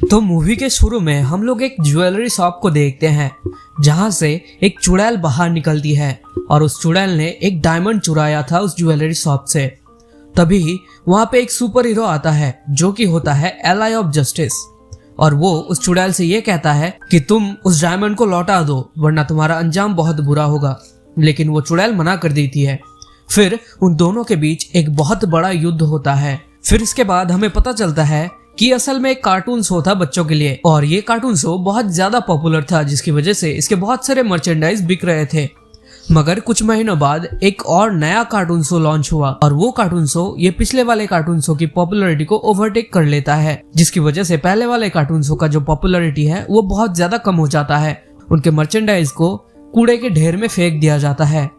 तो मूवी के शुरू में हम लोग एक ज्वेलरी शॉप को देखते हैं जहां से एक चुड़ैल बाहर निकलती है और उस चुड़ैल ने एक डायमंड चुराया था उस ज्वेलरी शॉप से। तभी वहां पे एक सुपर हीरो आता है जो कि होता है एलाई ऑफ जस्टिस और वो उस चुड़ैल से ये कहता है कि तुम उस डायमंड को लौटा दो वरना तुम्हारा अंजाम बहुत बुरा होगा। लेकिन वो चुड़ैल मना कर देती है। फिर उन दोनों के बीच एक बहुत बड़ा युद्ध होता है। फिर इसके बाद हमें पता चलता है कि असल में एक कार्टून शो था बच्चों के लिए और ये कार्टून शो बहुत ज्यादा पॉपुलर था जिसकी वजह से इसके बहुत सारे मर्चेंडाइज बिक रहे थे। मगर कुछ महीनों बाद एक और नया कार्टून शो लॉन्च हुआ और वो कार्टून शो ये पिछले वाले कार्टून शो की पॉपुलैरिटी को ओवरटेक कर लेता है, जिसकी वजह से पहले वाले कार्टून शो का जो पॉपुलैरिटी है वो बहुत ज्यादा कम हो जाता है। उनके मर्चेंडाइज को कूड़े के ढेर में फेंक दिया जाता है।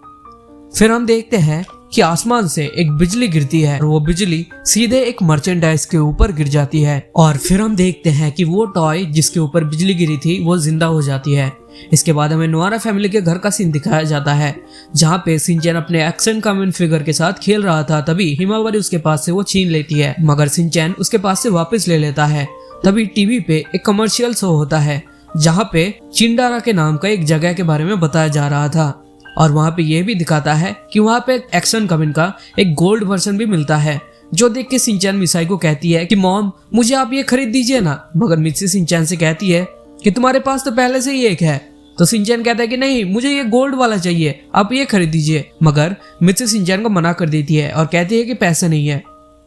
फिर हम देखते हैं कि आसमान से एक बिजली गिरती है और वो बिजली सीधे एक मर्चेंडाइज के ऊपर गिर जाती है और फिर हम देखते हैं कि वो टॉय जिसके ऊपर बिजली गिरी थी वो जिंदा हो जाती है। इसके बाद हमें नोआरा फैमिली के घर का सीन दिखाया जाता है जहाँ पे शिनचैन अपने एक्शन कॉमन फिगर के साथ खेल रहा था। तभी हिमावरी उसके पास से वो छीन लेती है मगर शिनचैन उसके पास से वापस ले लेता है। तभी टीवी पे एक कमर्शियल शो होता है जहाँ पे चिंडारा के नाम का एक जगह के बारे में बताया जा रहा था और वहाँ पे ये भी दिखाता है कि वहाँ पे एक्शन कॉमिन का एक गोल्ड वर्जन भी मिलता है जो देख के शिनचैन मिसाई को कहती है कि मॉम मुझे आप ये खरीद दीजिए ना। मगर मित्सी शिनचैन से कहती है कि तुम्हारे पास तो पहले से ही एक है। तो शिनचैन कहता है कि नहीं मुझे ये गोल्ड वाला चाहिए, आप ये खरीद दीजिए। मगर मित्सी शिनचैन को मना कर देती है और कहती है कि पैसे नहीं है।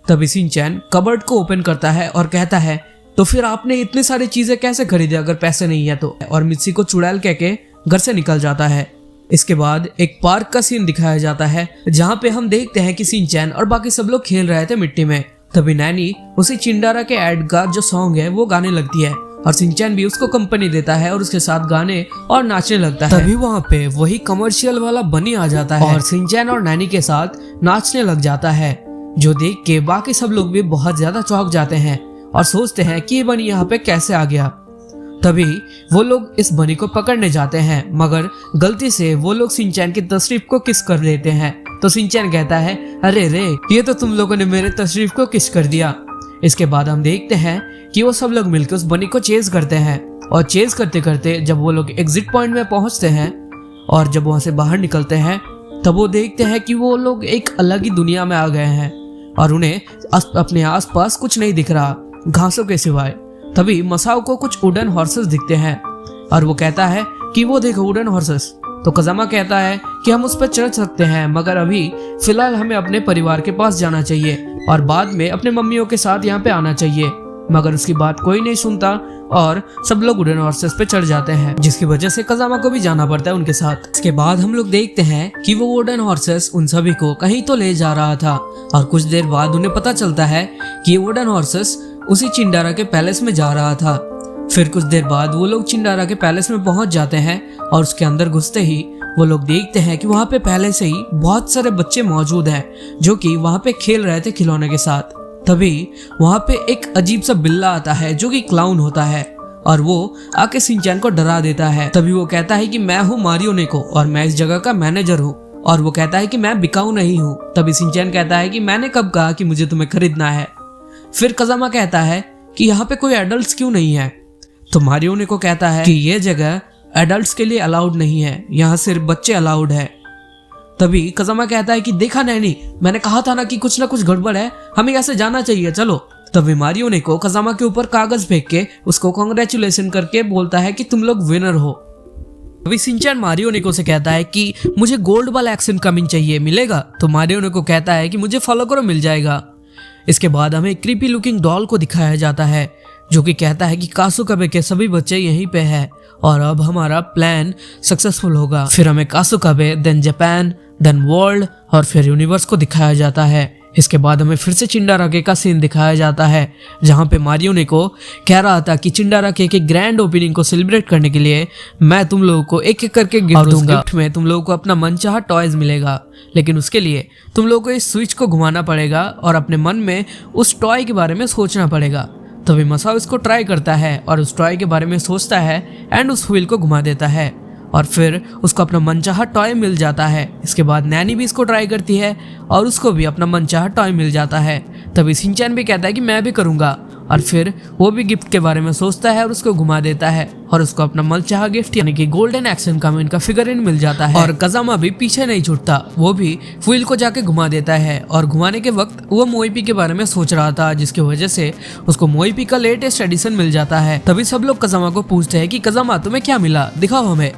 तभी शिनचैन कबर्ड को ओपन करता है और कहता है तो फिर आपने इतनी सारी चीजें कैसे खरीदे अगर पैसे नहीं है तो। और मित्सी को चुड़ैल कह के घर से निकल जाता है। इसके बाद एक पार्क का सीन दिखाया जाता है जहाँ पे हम देखते हैं कि शिनचैन और बाकी सब लोग खेल रहे थे मिट्टी में। तभी नैनी उसी चिंडारा के एड का जो सॉन्ग है वो गाने लगती है और शिनचैन भी उसको कंपनी देता है और उसके साथ गाने और नाचने लगता है। तभी वहाँ पे वही कमर्शियल वाला बनी आ जाता है और शिनचैन और नैनी के साथ नाचने लग जाता है, जो देख के बाकी सब लोग भी बहुत ज्यादा चौंक जाते हैं और सोचते हैं कि ये बनी यहाँ पे कैसे आ गया। तभी वो लोग इस बनी को पकड़ने जाते हैं मगर गलती से वो लोग शिनचैन की तशरीफ को किस कर देते हैं। तो शिनचैन कहता है अरे रे ये तो तुम लोगों ने मेरे तशरीफ को किस कर दिया। इसके बाद हम देखते हैं कि वो सब लोग मिलकर उस बनी को चेज करते हैं और चेज करते करते जब वो लोग एग्जिट पॉइंट में पहुंचते हैं और जब वहां से बाहर निकलते हैं तब वो देखते हैं कि वो लोग एक अलग ही दुनिया में आ गए हैं और उन्हें अपने आसपास कुछ नहीं दिख रहा घासों के सिवाय। तभी मसाओ को कुछ वुडन हॉर्सेस दिखते हैं और वो कहता है कि वो देखो वुडन हॉर्सेस। तो कजामा कहता है कि हम उस पर चढ़ सकते हैं मगर अभी फिलहाल हमें अपने परिवार के पास जाना चाहिए और बाद में अपने मम्मियों के साथ यहाँ पे आना चाहिए। मगर उसकी बात कोई नहीं सुनता और सब लोग वुडन हॉर्सेस पे चढ़ जाते हैं जिसकी वजह से कजामा को भी जाना पड़ता है उनके साथ। इसके बाद हम लोग देखते हैं कि वो वुडन हॉर्सेस उन सभी को कहीं तो ले जा रहा था और कुछ देर बाद उन्हें पता चलता है कि ये वुडन हॉर्सेस उसी चिंडारा के पैलेस में जा रहा था। फिर कुछ देर बाद वो लोग चिंडारा के पैलेस में पहुंच जाते हैं और उसके अंदर घुसते ही वो लोग देखते हैं कि वहां पे पहले से ही बहुत सारे बच्चे मौजूद हैं जो कि वहां पे खेल रहे थे खिलौने के साथ। तभी वहां पे एक अजीब सा बिल्ला आता है जो कि क्लाउन होता है और वो आके शिनचैन को डरा देता है। तभी वो कहता है कि मैं हूँ मारियो नेको और मैं इस जगह का मैनेजर हूँ और वो कहता है कि मैं बिकाऊ नहीं हूँ। तभी शिनचैन कहता है कि मैंने कब कहा कि मुझे तुम्हें खरीदना है। फिर कजामा कहता है कि यहाँ पे कोई एडल्ट्स क्यों नहीं है। तो मारियो नेको कहता है कि ये जगह एडल्ट्स के लिए अलाउड नहीं है, यहाँ सिर्फ बच्चे अलाउड है। तभी कजामा कहता है कि देखा नैनी मैंने कहा था ना कि कुछ ना कुछ गड़बड़ है, हमें यहाँ से जाना चाहिए चलो। तभी मारियो नेको कजामा के ऊपर कागज फेंक के उसको कांग्रेचुलेशन करके बोलता है कि तुम लोग विनर हो। अभी शिनचैन मारियो नेको से कहता है कि मुझे गोल्ड वाला एक्शन कमिंग चाहिए, मिलेगा? तो मारियो नेको कहता है कि मुझे फॉलो करो, मिल जाएगा। इसके बाद हमें क्रीपी लुकिंग डॉल को दिखाया जाता है जो कि कहता है कि कासुकाबे के सभी बच्चे यहीं पे हैं और अब हमारा प्लान सक्सेसफुल होगा। फिर हमें कासुकाबे, देन जापान, देन वर्ल्ड और फिर यूनिवर्स को दिखाया जाता है। इसके बाद हमें फिर से चिंडाराके का सीन दिखाया जाता है जहाँ पे मारियो नेको कह रहा था कि चिंडाराके के ग्रैंड ओपनिंग को सेलिब्रेट करने के लिए मैं तुम लोगों को एक एक करके गिफ्ट दूंगा। गिफ्ट में तुम लोगों को अपना मनचाहा टॉयज मिलेगा, लेकिन उसके लिए तुम लोगों को इस स्विच को घुमाना पड़ेगा और अपने मन में उस टॉय के बारे में सोचना पड़ेगा। तभी मसाओ इसको ट्राई करता है और उस टॉय के बारे में सोचता है एंड उस व्हील को घुमा देता है और फिर उसको अपना मनचाहा टॉय मिल जाता है। इसके बाद नैनी भी इसको ट्राई करती है और उसको भी अपना मनचाहा टॉय मिल जाता है। तभी शिनचैन भी कहता है कि मैं भी करूंगा और फिर वो भी गिफ्ट के बारे में सोचता है और उसको घुमा देता है और उसको अपना मनचाहा गिफ्ट यानी कि गोल्डन एक्शन कॉमिन का फिगरिन मिल जाता है। और कजामा भी पीछे नहीं छूटता, वो भी फुइल को जाके घुमा देता है और घुमाने के वक्त वो मोइपी के बारे में सोच रहा था, जिसकी वजह से उसको मोइपी का लेटेस्ट एडिशन मिल जाता है। तभी सब लोग कजामा को पूछते हैं कि कजामा तुम्हें क्या मिला, दिखाओ हमें।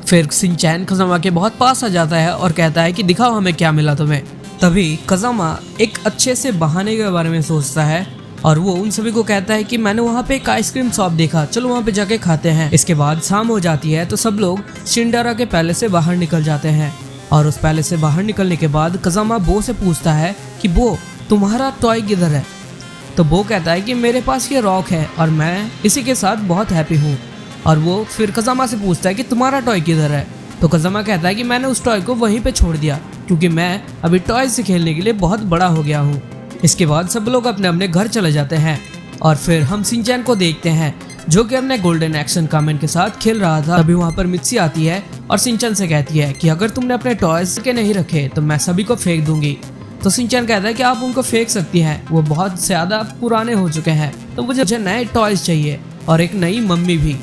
फिर शिनचैन कजामा के बहुत पास आ जाता है और कहता है कि दिखाओ हमें क्या मिला तुम्हें। तभी कजामा एक अच्छे से बहाने के बारे में सोचता है और वो उन सभी को कहता है कि मैंने वहाँ पे एक आइसक्रीम शॉप देखा, चलो वहाँ पे जाके खाते हैं। इसके बाद शाम हो जाती है तो सब लोग शिंडारा के पैलेस से बाहर निकल जाते हैं और उस पैलेस से बाहर निकलने के बाद कजामा बो से पूछता है कि बो तुम्हारा टॉय किधर है। तो बो कहता है कि मेरे पास ये रॉक है और मैं इसी के साथ बहुत हैप्पी हूँ। और वो फिर कजामा से पूछता है कि तुम्हारा टॉय किधर है। तो कजामा कहता है कि मैंने उस टॉय को वहीं पे छोड़ दिया क्योंकि मैं अभी टॉय से खेलने के लिए बहुत बड़ा हो गया हूँ। इसके बाद सब लोग अपने अपने घर चले जाते हैं और फिर हम शिनचैन को देखते हैं जो कि अपने गोल्डन एक्शन कॉमिन के साथ खेल रहा था। तभी वहाँ पर मित्सी आती है और शिनचैन से कहती है कि अगर तुमने अपने टॉयज के नहीं रखे तो मैं सभी को फेंक दूंगी। तो शिनचैन कहता है कि आप उनको फेंक सकती हैं, वो बहुत ज्यादा पुराने हो चुके हैं, तो मुझे नए टॉयज चाहिए और एक नई मम्मी भी।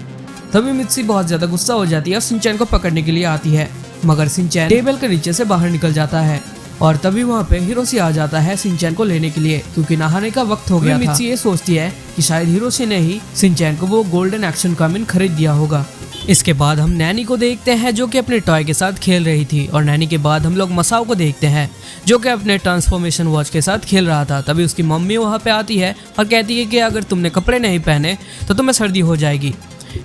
तभी मित्सी बहुत ज्यादा गुस्सा हो जाती है और शिनचैन को पकड़ने के लिए आती है, मगर शिनचैन टेबल के नीचे से बाहर निकल जाता है। और तभी वहाँ पे हिरोशी आ जाता है शिनचैन को लेने के लिए क्योंकि नहाने का वक्त हो गया था। मित्सी ये सोचती है कि शायद हिरोशी ने ही शिनचैन को वो गोल्डन एक्शन कॉमिन खरीद दिया होगा। इसके बाद हम नैनी को देखते हैं जो कि अपने टॉय के साथ खेल रही थी और नैनी के बाद हम लोग मसाओ को देखते हैं जो कि अपने ट्रांसफॉर्मेशन वॉच के साथ खेल रहा था। तभी उसकी मम्मी वहाँ पे आती है और कहती है कि अगर तुमने कपड़े नहीं पहने तो तुम्हें सर्दी हो जाएगी।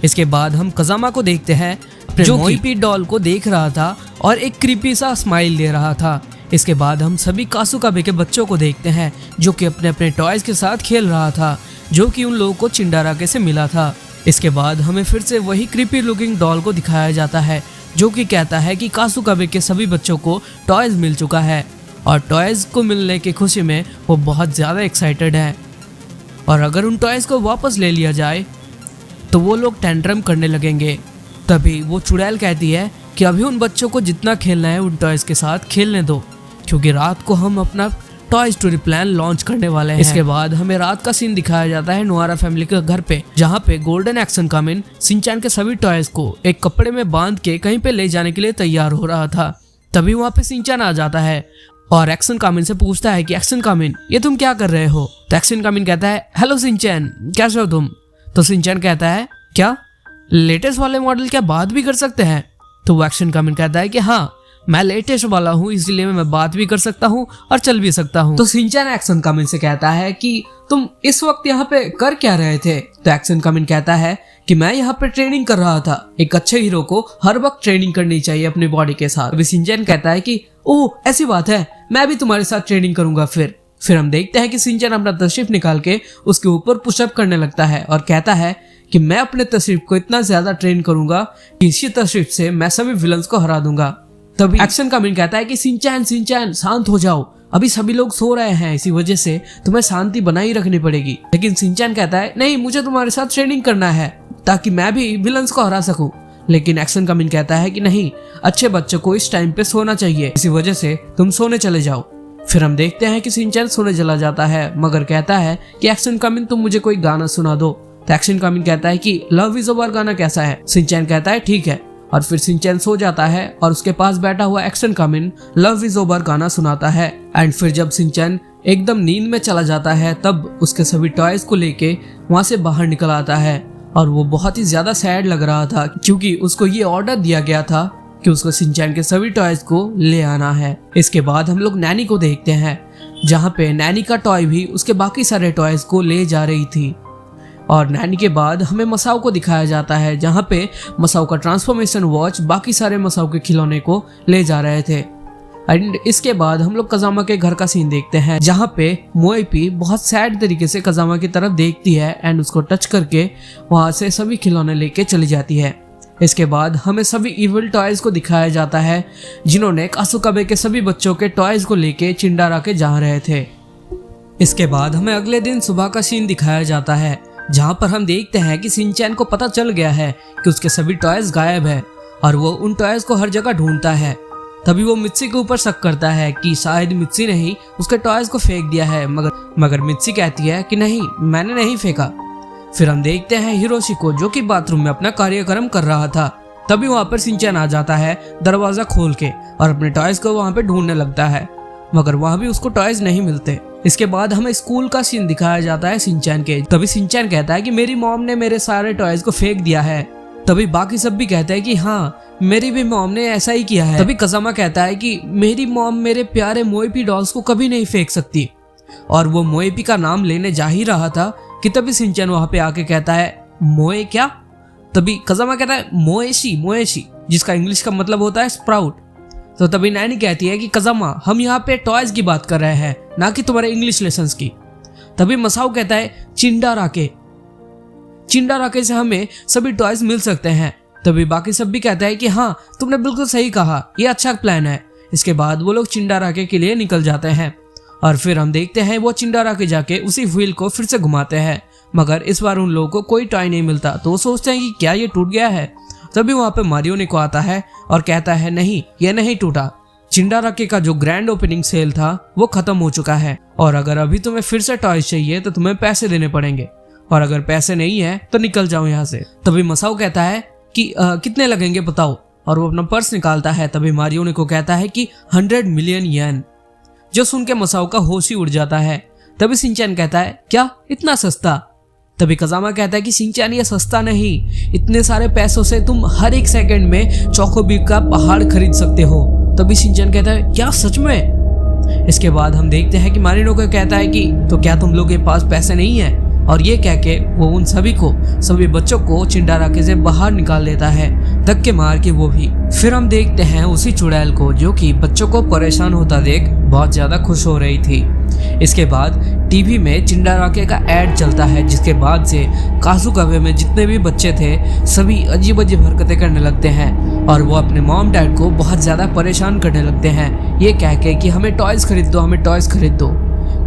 इसके बाद हम कजामा को देखते हैं जो मोइपी डॉल को देख रहा था और एक क्रीपी सा स्माइल दे रहा था। इसके बाद हम सभी कासुकाबे के बच्चों को देखते हैं जो कि अपने अपने टॉयज के साथ खेल रहा था जो कि उन लोगों को चिंडाराके से मिला था। इसके बाद हमें फिर से वही क्रीपी लुकिंग डॉल को दिखाया जाता है जो कि कहता है कि कासुकाबे के सभी बच्चों को टॉयज मिल चुका है और टॉयज को मिलने की खुशी में वो बहुत ज़्यादा एक्साइटेड है और अगर उन टॉयज को वापस ले लिया जाए तो वो लोग टेंट्रम करने लगेंगे। तभी वो चुड़ैल कहती है कि अभी उन बच्चों को जितना खेलना है उन टॉयज के साथ खेलने दो क्योंकि रात को हम अपना टॉय स्टोरी प्लान लॉन्च करने वाले हैं। इसके बाद हमें रात का सीन दिखाया जाता है नोआरा फैमिली के घर पे जहाँ पे गोल्डन एक्शन कॉमिन शिनचैन के सभी टॉयज को एक कपड़े में बांध के कहीं पे ले जाने के लिए तैयार हो रहा था। तभी वहाँ पे शिनचैन आ जाता है और एक्शन कॉमिन से पूछता है कि एक्शन कॉमिन ये तुम क्या कर रहे हो। तो एक्शन कॉमिन कहता है हेलो शिनचैन कैसे हो तुम। तो शिनचैन कहता है क्या लेटेस्ट वाले मॉडल क्या बात भी कर सकते हैं। तो वो एक्शन कॉमिन कहता है कि हाँ मैं लेटेस्ट वाला हूँ इसलिए मैं बात भी कर सकता हूँ और चल भी सकता हूँ। तो शिनचैन एक्शन कॉमिन से कहता है कि तुम इस वक्त यहाँ पे कर क्या रहे थे। तो एक्शन कॉमिन कहता है कि मैं यहाँ पे ट्रेनिंग कर रहा था, एक अच्छे हीरो को हर वक्त ट्रेनिंग करनी चाहिए अपनी बॉडी के साथ। अभी शिनचैन कहता है कि ओह ऐसी बात है, मैं भी तुम्हारे साथ ट्रेनिंग करूंगा। फिर हम देखते हैं कि शिनचैन अपना तशरीफ निकाल के उसके ऊपर पुशअप करने लगता है और कहता है कि मैं अपने तशरीफ को इतना ज्यादा ट्रेन करूंगा कि इसी तशरीफ से मैं सभी विलन्स को हरा दूंगा। तभी एक्शन कॉमिन कहता है कि शिनचैन शांत हो जाओ, अभी सभी लोग सो रहे हैं, इसी वजह से तुम्हें शांति बनाई रखनी पड़ेगी। लेकिन शिनचैन कहता है नहीं मुझे तुम्हारे साथ ट्रेनिंग करना है ताकि मैं भी विलन्स को हरा सकूं। लेकिन एक्शन कॉमिन कहता है कि नहीं अच्छे बच्चों को इस टाइम पे सोना चाहिए, इसी वजह से तुम सोने चले जाओ। फिर हम देखते हैं कि शिनचैन सोने चला जाता है मगर कहता है कि एक्शन कॉमिन तुम मुझे कोई गाना सुना दो। तो एक्शन कॉमिन कहता है कि लव इज ओवर गाना कैसा है। शिनचैन कहता है ठीक है और फिर शिनचैन सो जाता है और उसके पास बैठा हुआ एक्शन कॉमिन लव इज ओवर गाना सुनाता है। एंड फिर जब शिनचैन एकदम नींद में चला जाता है तब उसके सभी टॉयज को लेके वहां से बाहर निकल आता है और वो बहुत ही ज्यादा सैड लग रहा था क्योंकि उसको ये ऑर्डर दिया गया था कि उसको शिनचैन के सभी टॉयज को ले आना है। इसके बाद हम लोग नैनी को देखते हैं जहाँ पे नैनी का टॉय भी उसके बाकी सारे टॉयज को ले जा रही थी। और नैनी के बाद हमें मसाओ को दिखाया जाता है जहाँ पे मसाओ का ट्रांसफॉर्मेशन वॉच बाकी सारे मसाओ के खिलौने को ले जा रहे थे। एंड इसके बाद हम लोग कजामा के घर का सीन देखते हैं जहाँ पे मोइपी बहुत सैड तरीके से कजामा की तरफ देखती है एंड उसको टच करके वहां से सभी खिलौने लेके चली जाती है। इसके बाद हमें सभी इविल टॉयज को दिखाया जाता है जिन्होंने कासुकाबे के सभी बच्चों के टॉयज को लेके चिंडाराके जा रहे थे। इसके बाद हमें अगले दिन सुबह का सीन दिखाया जाता है जहाँ पर हम देखते हैं कि शिनचैन को पता चल गया है कि उसके सभी टॉयज गायब है और वो उन टॉयज को हर जगह ढूंढता है। तभी वो मित्सी के ऊपर शक करता है कि शायद मित्सी ने ही उसके टॉयज को फेंक दिया है, मगर मित्सी कहती है कि नहीं, मैंने नहीं फेंका। फिर हम देखते हैं हिरोशी को, जो कि बाथरूम में अपना कार्यक्रम कर रहा था। तभी वहाँ पर शिनचैन आ जाता है दरवाजा खोल के और अपने टॉयज को वहाँ पे ढूंढने लगता है, मगर वहाँ भी उसको टॉयज नहीं मिलते। इसके बाद हमें स्कूल का सीन दिखाया जाता है शिनचैन के। तभी शिनचैन कहता है कि मेरी मॉम ने मेरे सारे टॉयज को फेंक दिया है। तभी बाकी सब भी कहते हैं कि हाँ, मेरी भी मॉम ने ऐसा ही किया है। तभी कजामा कहता है कि मेरी मॉम मेरे प्यारे मोएपी डॉल्स को कभी नहीं फेंक सकती, और वो मोएपी का नाम लेने जा ही रहा था कि तभी शिनचैन वहां पे आके कहता है मोए क्या? तभी कजामा कहता है मोएशी, मोएशी, जिसका इंग्लिश का मतलब होता है स्प्राउट। तो तभी नैनी कहती है कि कजामा, हम यहाँ पे टॉयज की बात कर रहे हैं, ना कि तुम्हारे इंग्लिश लेसन्स की। तभी मसाओ कहता है चिंडाराके, चिंडाराके से हमें सभी टॉयज मिल सकते हैं। तभी बाकी सब भी कहता है कि हाँ, तुमने बिल्कुल सही कहा, ये अच्छा प्लान है। इसके बाद वो लोग चिंडाराके के लिए निकल जाते हैं और फिर हम देखते हैं वो चिंडाराके जाके उसी व्हील को फिर से घुमाते हैं, मगर इस बार उन लोगों को कोई टॉय नहीं मिलता। तो वो सोचते हैं कि क्या ये टूट गया है। तभी वहाँ पे मारियोनेको आता है और कहता है नहीं, ये नहीं टूटा, चिंडाराके का जो ग्रैंड ओपनिंग सेल था वो खत्म हो चुका है, और अगर अभी तुम्हें फिर से टॉयज चाहिए तो तुम्हें पैसे देने पड़ेंगे, और अगर पैसे नहीं है तो निकल जाओ यहाँ से। तभी मसाओ कहता है कि कितने लगेंगे बताओ, और वो अपना पर्स निकालता है। तभी मारियोनेको कहता है कि 100 मिलियन येन, जो सुन के मसाओ का होश ही उड़ जाता है। तभी शिनचैन कहता है क्या, इतना सस्ता? तभी कजामा कहता है कि शिनचैन, ये सस्ता नहीं, इतने सारे पैसों से तुम हर एक सेकंड में चोकोबी का पहाड़ खरीद सकते हो। तभी शिनचैन कहता है क्या, सच में? इसके बाद हम देखते हैं कि मारियोनेको कहता है कि तो क्या तुम लोग के पास पैसे नहीं है, और ये कह के वो उन सभी बच्चों को चिंडाराके से बाहर निकाल देता है, धक्के मार के वो भी। फिर हम देखते हैं उसी चुड़ैल को, जो कि बच्चों को परेशान होता देख बहुत ज्यादा खुश हो रही थी। इसके बाद टीवी में चिंडाराके का एड चलता है, जिसके बाद से कासुकाबे में जितने भी बच्चे थे सभी अजीब अजीब हरकतें करने लगते हैं, और वो अपने मॉम डैड को बहुत ज्यादा परेशान करने लगते हैं, ये कह के कि हमें टॉयज खरीद दो, हमें टॉयज खरीद दो।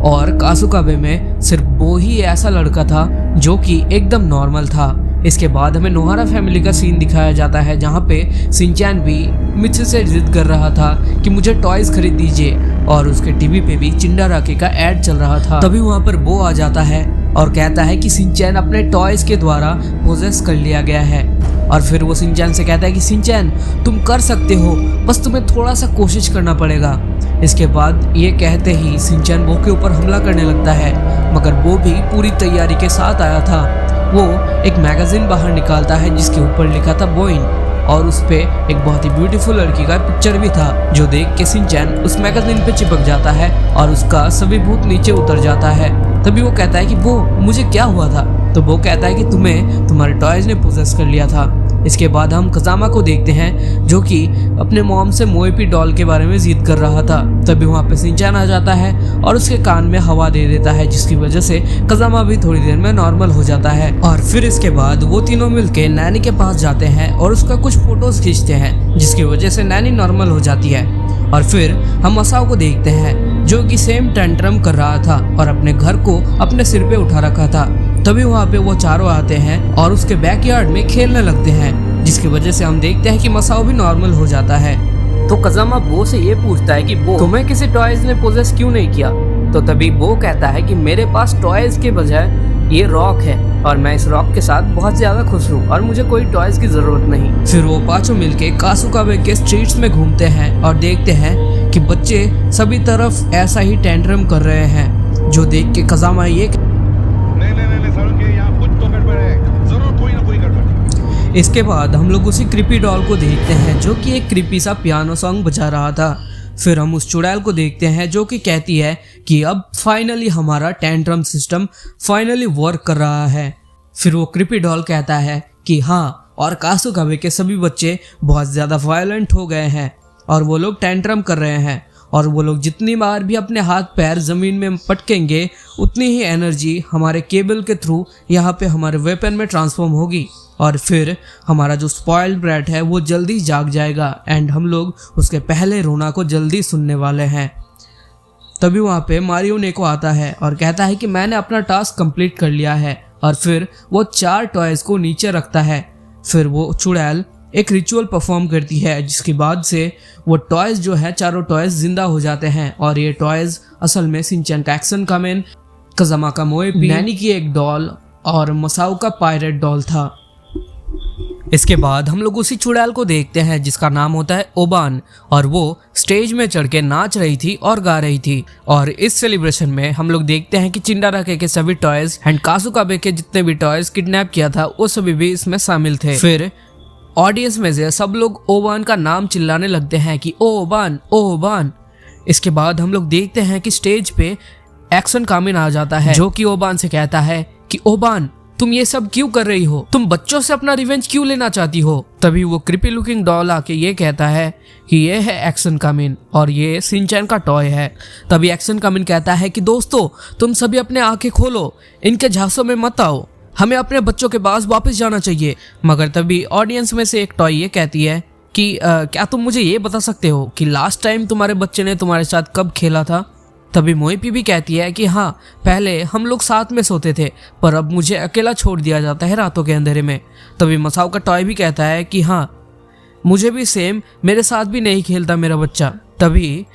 और कासुकाबे में सिर्फ वो ही ऐसा लड़का था जो कि एकदम नॉर्मल था। इसके बाद हमें नोहारा फैमिली का सीन दिखाया जाता है, जहाँ पे शिनचैन भी मित्सु से जिद कर रहा था कि मुझे टॉयज खरीद दीजिए, और उसके टीवी पे भी चिंडाराके का एड चल रहा था। तभी वहाँ पर बो आ जाता है और कहता है कि शिनचैन अपने टॉयज के द्वारा पोजेस कर लिया गया है, और फिर वो शिनचैन से कहता है कि शिनचैन, तुम कर सकते हो, बस तुम्हें थोड़ा सा कोशिश करना पड़ेगा। इसके बाद ये कहते ही शिनचैन बो के ऊपर हमला करने लगता है, मगर बो भी पूरी तैयारी के साथ आया था। वो एक मैगजीन बाहर निकालता है जिसके ऊपर लिखा था बोइन, और उस पे एक बहुत ही ब्यूटीफुल लड़की का पिक्चर भी था, जो देख के शिनचैन उस मैगजीन पे चिपक जाता है और उसका सभी भूत नीचे उतर जाता है। तभी वो कहता है कि वो मुझे क्या हुआ था? तो वो कहता है कि तुम्हें तुम्हारे टॉयज ने पोजेस कर लिया था। इसके बाद हम कजामा को देखते हैं, जो कि अपने मॉम से मोएपी डॉल के बारे में जिद कर रहा था। तभी वहाँ पे शिनचैन आ जाता है और उसके कान में हवा दे देता है, जिसकी वजह से कजामा भी थोड़ी देर में नॉर्मल हो जाता है। और फिर इसके बाद वो तीनों मिलके नैनी के पास जाते हैं और उसका कुछ फोटोज खींचते हैं, जिसकी वजह से नैनी नॉर्मल हो जाती है। और फिर हम मसाओ को देखते हैं, जो कि सेम टेंट्रम कर रहा था और अपने घर को अपने सिर पे उठा रखा था। तभी वहाँ पे वो चारों आते हैं और उसके बैकयार्ड में खेलने लगते हैं, जिसकी वजह से हम देखते हैं कि मसाओ भी नॉर्मल हो जाता है। तो कजामा बो से ये पूछता है कि बो, तुम्हें किसी टॉयज ने पोजेस क्यों नहीं किया? तो तभी बो कहता है कि मेरे पास टॉयज के बजाय ये रॉक है, और मैं इस रॉक के साथ बहुत ज्यादा खुश हूँ, और मुझे कोई टॉयज की जरूरत नहीं। फिर वो पांचों मिलके कासुकाबे के स्ट्रीट्स में घूमते हैं और देखते हैं कि बच्चे सभी तरफ ऐसा ही टेंट्रम कर रहे हैं, जो देख के कजामा ये इसके बाद हम लोग उसी क्रीपी डॉल को देखते हैं, जो कि एक क्रीपी सा पियानो सॉन्ग बजा रहा था। फिर हम उस चुड़ैल को देखते हैं, जो कि कहती है कि अब फाइनली हमारा टेंट्रम सिस्टम फाइनली वर्क कर रहा है। फिर वो क्रीपी डॉल कहता है कि हाँ, और कासुकाबे के सभी बच्चे बहुत ज़्यादा वायलेंट हो गए हैं और वो लोग टेंट्रम कर रहे हैं, और वो लोग जितनी बार भी अपने हाथ पैर ज़मीन में पटकेंगे उतनी ही एनर्जी हमारे केबल के थ्रू यहाँ पे हमारे वेपन में ट्रांसफॉर्म होगी, और फिर हमारा जो स्पॉइल्ड ब्रैट है वो जल्दी जाग जाएगा एंड हम लोग उसके पहले रोना को जल्दी सुनने वाले हैं। तभी वहाँ पे मारियोनेको आता है और कहता है कि मैंने अपना टास्क कंप्लीट कर लिया है, और फिर वो 4 टॉयज को नीचे रखता है। फिर वो चुड़ैल एक रिचुअल परफॉर्म करती है, जिसके बाद से वो टॉयज जो है चारों टॉयज जिंदा हो जाते हैं। और ये टॉयज असल में शिनचैन का एक्शन कामेन, कज़ामा का मोएपी, नैनी की एक डॉल और मसाओ का पायरेट डॉल था। इसके बाद हम लोग उसी चुड़ैल को देखते हैं जिसका नाम होता है ओबान, और वो स्टेज में चढ़ के नाच रही थी और गा रही थी। और इस सेलिब्रेशन में हम लोग देखते हैं कि चिंडाराके के सभी टॉयज एंड काजुकाबे के जितने भी टॉयज किडनैप किया था वो सभी भी इसमें शामिल थे। फिर ऑडियंस में से सब लोग ओबान का नाम चिल्लाने लगते हैं कि ओ ओबान, ओ ओबान। इसके बाद हम लोग देखते हैं कि स्टेज पे एक्शन कामिन आ जाता है, जो कि ओबान से कहता है कि ओबान, तुम ये सब क्यों कर रही हो? तुम बच्चों से अपना रिवेंज क्यों लेना चाहती हो? तभी वो क्रिपी लुकिंग डॉल आके ये कहता है कि ये है एक्शन कामिन और ये शिनचैन का टॉय है। तभी एक्शन कामिन कहता है कि दोस्तों, तुम सभी अपने आंखें खोलो, इनके झांसों में मत आओ, हमें अपने बच्चों के पास वापस जाना चाहिए। मगर तभी ऑडियंस में से एक टॉय ये कहती है कि क्या तुम मुझे ये बता सकते हो कि लास्ट टाइम तुम्हारे बच्चे ने तुम्हारे साथ कब खेला था? तभी मोएपी भी कहती है कि हाँ, पहले हम लोग साथ में सोते थे, पर अब मुझे अकेला छोड़ दिया जाता है रातों के अंधेरे में। तभी मसाओ का टॉय भी कहता है कि हाँ, मुझे भी सेम, मेरे साथ भी नहीं खेलता मेरा बच्चा। तभी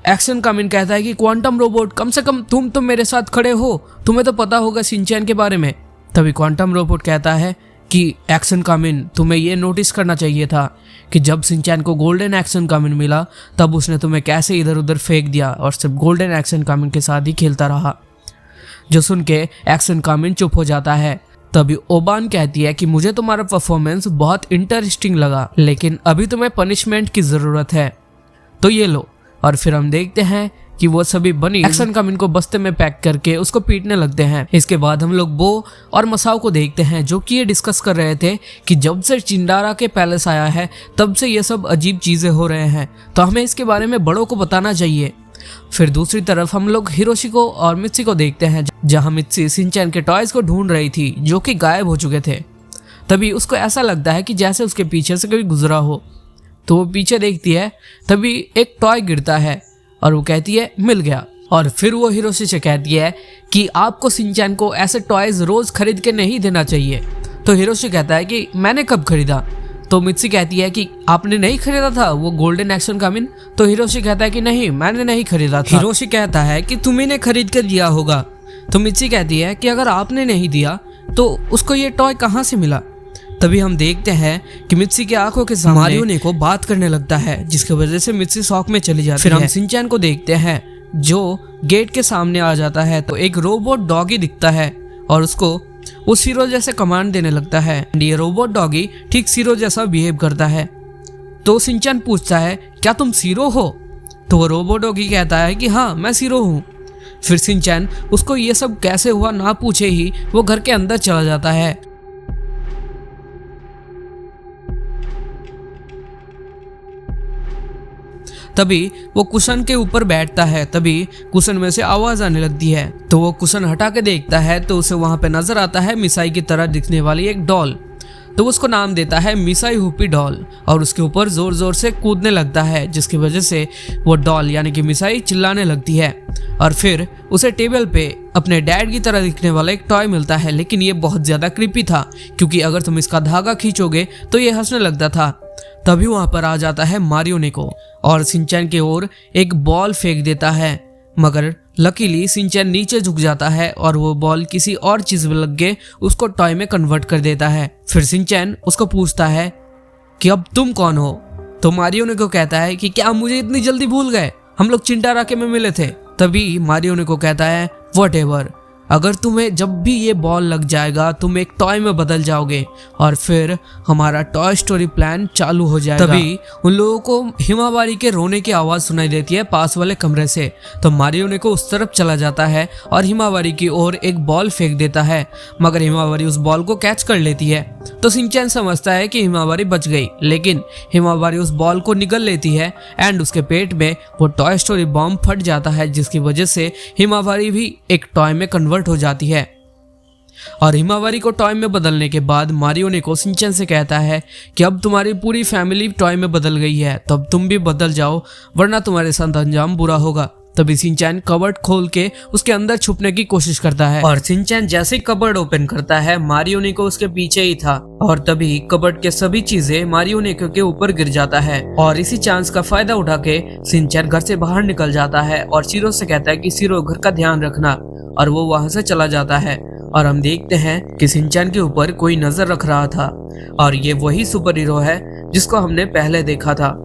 एक्शन कामिन कहता है कि क्वांटम रोबोट, कम से कम तुम तो मेरे साथ खड़े हो, तुम्हें तो पता होगा शिनचैन के बारे में। तभी क्वांटम रोबोट कहता है कि एक्शन कामिन, तुम्हें ये नोटिस करना चाहिए था कि जब शिनचैन को गोल्डन एक्शन कामिन मिला तब उसने तुम्हें कैसे इधर उधर फेंक दिया और सिर्फ गोल्डन एक्शन कामिन के साथ ही खेलता रहा। जो सुन के एक्शन कामिन चुप हो जाता है। तभी ओबान कहती है कि मुझे तुम्हारा परफॉर्मेंस बहुत इंटरेस्टिंग लगा, लेकिन अभी तुम्हें पनिशमेंट की ज़रूरत है, तो ये लो। और फिर हम देखते हैं कि वो सभी बनी एक्शन कामिन को बस्ते में पैक करके उसको पीटने लगते हैं। इसके बाद हम लोग बो और मसाओ को देखते हैं, जो कि ये डिस्कस कर रहे थे कि जब से चिंडारा के पैलेस आया है तब से ये सब अजीब चीज़ें हो रहे हैं, तो हमें इसके बारे में बड़ों को बताना चाहिए। फिर दूसरी तरफ हम लोग हिरोशी को और मित्सी को देखते हैं, जहाँ मित्सी शिनचैन के टॉयज को ढूंढ रही थी जो कि गायब हो चुके थे। तभी उसको ऐसा लगता है कि जैसे उसके पीछे से कोई गुजरा हो, तो वो पीछे देखती है। तभी एक टॉय गिरता है और वो कहती है मिल गया। और फिर वो हिरोशी से कहती है कि आपको शिनचैन को ऐसे टॉयज रोज खरीद के नहीं देना चाहिए। तो हिरोशी कहता है कि मैंने कब खरीदा? तो मित्सी कहती है कि आपने नहीं खरीदा था वो गोल्डन एक्शन कामिन? तो हिरोशी कहता है कि नहीं, मैंने नहीं खरीदा था। हिरोशी कहता है कि तुम्ही ने खरीद कर दिया होगा। तो मित्सी कहती है कि अगर आपने नहीं दिया तो उसको ये टॉय कहाँ से मिला? तभी हम देखते हैं कि मित्सी की आंखों के सामने मारियोने को बात करने लगता है, जिसकी वजह से मित्सी शॉक में चली जाती है। फिर हम शिनचैन को देखते हैं जो गेट के सामने आ जाता है, तो एक रोबोट डॉगी दिखता है और उसको वो सीरो जैसे कमांड देने लगता है। ये रोबोट डॉगी ठीक सीरो जैसा बिहेव करता है। तो शिनचैन पूछता है क्या तुम सीरो हो? तो वो रोबोट डॉगी कहता है कि हाँ, मैं सीरो हूँ। फिर शिनचैन उसको ये सब कैसे हुआ ना पूछे ही वो घर के अंदर चला जाता है। तभी वो कुशन के ऊपर बैठता है। तभी कुशन में से आवाज आने लगती है, तो वो कुशन हटा के देखता है तो उसे वहां पे नजर आता है मिसाई की तरह दिखने वाली एक डॉल। तो उसको नाम देता है मिसाई हुपी डॉल और उसके ऊपर जोर जोर से कूदने लगता है, जिसकी वजह से वो डॉल यानी कि मिसाई चिल्लाने लगती है। और फिर उसे टेबल पे अपने डैड की तरह दिखने वाला एक टॉय मिलता है, लेकिन ये बहुत ज़्यादा क्रीपी था क्योंकि अगर तुम इसका धागा खींचोगे तो ये हंसने लगता था। तभी वहाँ पर आ जाता है मारियोने को और शिनचैन की ओर एक बॉल फेंक देता है, मगर लकीली शिनचैन नीचे झुक जाता है और वो बॉल किसी और चीज में लग के उसको टॉय में कन्वर्ट कर देता है। फिर शिनचैन उसको पूछता है कि अब तुम कौन हो? तो मारियोने को कहता है कि क्या मुझे इतनी जल्दी भूल गए? हम लोग चिंटाराके में मिले थे। तभी मारियोने को कहता है व्हाटएवर, अगर तुम्हें जब भी ये बॉल लग जाएगा तुम एक टॉय में बदल जाओगे और फिर हमारा टॉय स्टोरी प्लान चालू हो जाएगा। तभी उन लोगों को हिमावारी के रोने की आवाज सुनाई देती है पास वाले कमरे से। तो मारियोने को उस तरफ चला जाता है और हिमावारी की ओर एक बॉल फेंक देता है, मगर हिमावारी उस बॉल को कैच कर लेती है। तो शिनचैन समझता है कि हिमावारी बच गई, लेकिन हिमावारी उस बॉल को निगल लेती है एंड उसके पेट में वो टॉय स्टोरी बॉम्ब फट जाता है, जिसकी वजह से हिमावारी भी एक टॉय में कन्वर्ट हो जाती है। और हिमावारी को टॉय में बदलने के बाद मारियोने को शिनचैन से कहता है कि अब तुम्हारी पूरी फैमिली टॉय में बदल गई है, तो अब तुम भी बदल जाओ वरना तुम्हारे साथ अंजाम बुरा होगा। तभी शिनचैन कबर्ड खोल के उसके अंदर छुपने की कोशिश करता है और शिनचैन जैसे ही कबर्ड ओपन करता है मारियोनेको उसके पीछे ही था और तभी कबर्ड के सभी चीजें मारियोनेको के ऊपर गिर जाता है और इसी चांस का फायदा उठा के शिनचैन घर से बाहर निकल जाता है और शिरो से कहता है कि शिरो घर का ध्यान रखना, और वो वहां से चला जाता है। और हम देखते हैं कि शिनचैन के ऊपर कोई नजर रख रहा था और ये वही सुपर हीरो है जिसको हमने पहले देखा था।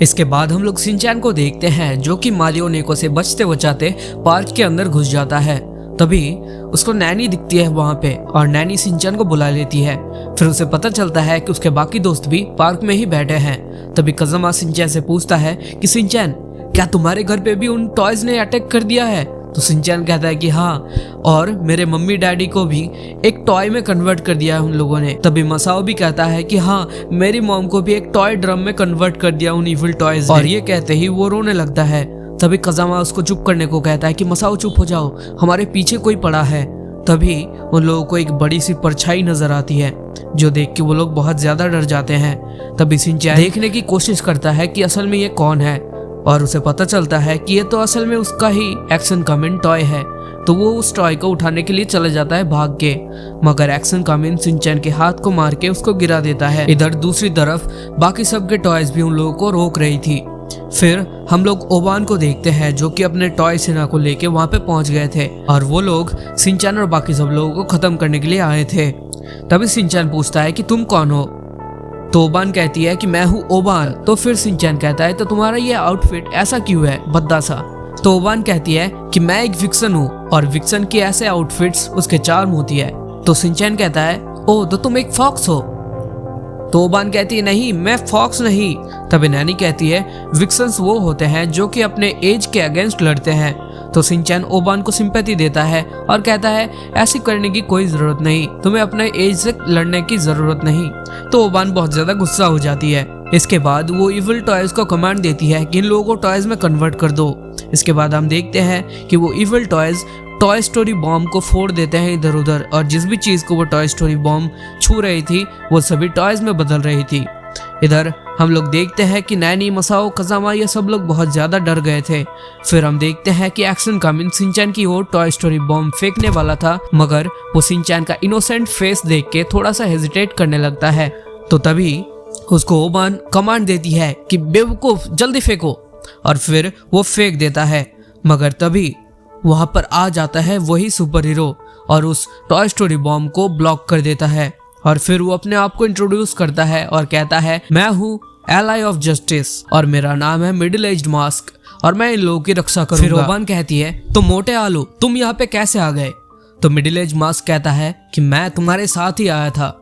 इसके बाद हम लोग शिनचैन को देखते हैं जो कि मारियोनेको से बचते बचाते पार्क के अंदर घुस जाता है। तभी उसको नैनी दिखती है वहां पे और नैनी शिनचैन को बुला लेती है। फिर उसे पता चलता है कि उसके बाकी दोस्त भी पार्क में ही बैठे हैं। तभी कज़ामा शिनचैन से पूछता है कि शिनचैन, क्या तुम्हारे घर पे भी उन टॉयज ने अटैक कर दिया है? तो शिनचैन कहता है कि हाँ, और मेरे मम्मी डैडी को भी एक टॉय में कन्वर्ट कर दिया है उन लोगों ने। तभी मसाओ भी कहता है कि हाँ, मेरी मॉम को भी एक टॉय ड्रम में कन्वर्ट कर दिया उन इविल टॉयज ने। और ये कहते ही वो रोने लगता है। तभी कज़ामा उसको चुप करने को कहता है कि मसाओ चुप हो जाओ, हमारे पीछे कोई पड़ा है। तभी उन लोगों को एक बड़ी सी परछाई नजर आती है जो देख के वो लोग बहुत ज्यादा डर जाते हैं। तभी शिनचैन देखने की कोशिश करता है कि असल में ये कौन है और उसे पता चलता है कि ये तो असल में उसका ही एक्शन कामिन टॉय है। तो वो उस टॉय को उठाने के लिए चले जाता है भाग के, मगर एक्शन कामिन शिनचैन के हाथ को मार के उसको गिरा देता है। इधर दूसरी तरफ बाकी सब के टॉयज भी उन लोगों को रोक रही थी। फिर हम लोग ओबान को देखते हैं जो कि अपने टॉय सेना को लेके वहां पे पहुंच गए थे और वो लोग शिनचैन और बाकी सब लोगों को खत्म करने के लिए आए थे। तभी शिनचैन पूछता है कि तुम कौन हो? तो ओबान कहती है कि मैं हूँ ओबान। तो फिर शिनचैन कहता है तो तुम्हारा ये आउटफिट ऐसा क्यों है, भद्दा सा? तो ओबान कहती है कि मैं एक विक्सन हूँ और विक्सन के ऐसे आउटफिट्स उसके चार्म होती है। तो शिनचैन कहता है ओ, तो तुम एक फॉक्स हो? तो ओबान कहती है नहीं, मैं फॉक्स नहीं। तभी नैनी कहती है विक्सन्स वो होते हैं जो कि अपने एज के अगेंस्ट लड़ते हैं। तो शिनचैन ओबान को सिंपैथी देता है और कहता है ऐसी करने की कोई जरूरत नहीं, तुम्हें अपने एज से लड़ने की जरूरत नहीं। तो ओबान बहुत ज्यादा गुस्सा हो जाती है। इसके बाद वो इविल टॉयज को कमांड देती है कि इन लोगों को टॉयज में कन्वर्ट कर दो। इसके बाद हम देखते हैं कि वो evil toys toy story bomb को फोड़ देते हैं इधर उधर, और जिस भी चीज को वो टॉय स्टोरी बॉम्ब छू रही थी वो सभी टॉयज में बदल रही थी। इधर हम लोग देखते हैं कि नैनी, मसाओ, कज़ामा ये सब लोग बहुत ज्यादा डर गए थे। फिर हम देखते हैं कि एक्शन कामिन शिनचैन की ओर टॉय स्टोरी बॉम्ब फेंकने वाला था, मगर वो शिनचैन का इनोसेंट फेस देख के थोड़ा सा हेजिटेट करने लगता है। तो तभी उसको ओबान कमांड देती है कि बेवकूफ जल्दी फेंको, और फिर वो फेंक देता है। मगर तभी वहां पर आ जाता है वही सुपर हीरो और उस टॉय स्टोरी बॉम्ब को ब्लॉक कर देता है। और फिर वो अपने आप को इंट्रोड्यूस करता है और कहता है मैं हूँ एलाई ऑफ जस्टिस और मेरा नाम है मिडिल एज्ड मास्क और मैं इन लोगों की रक्षा करूंगा। फिर ओबान कहती है तो मोटे आलू तुम यहाँ पे कैसे आ गए? तो मिडिल एज्ड मास्क कहता है कि मैं तुम्हारे साथ ही आया था।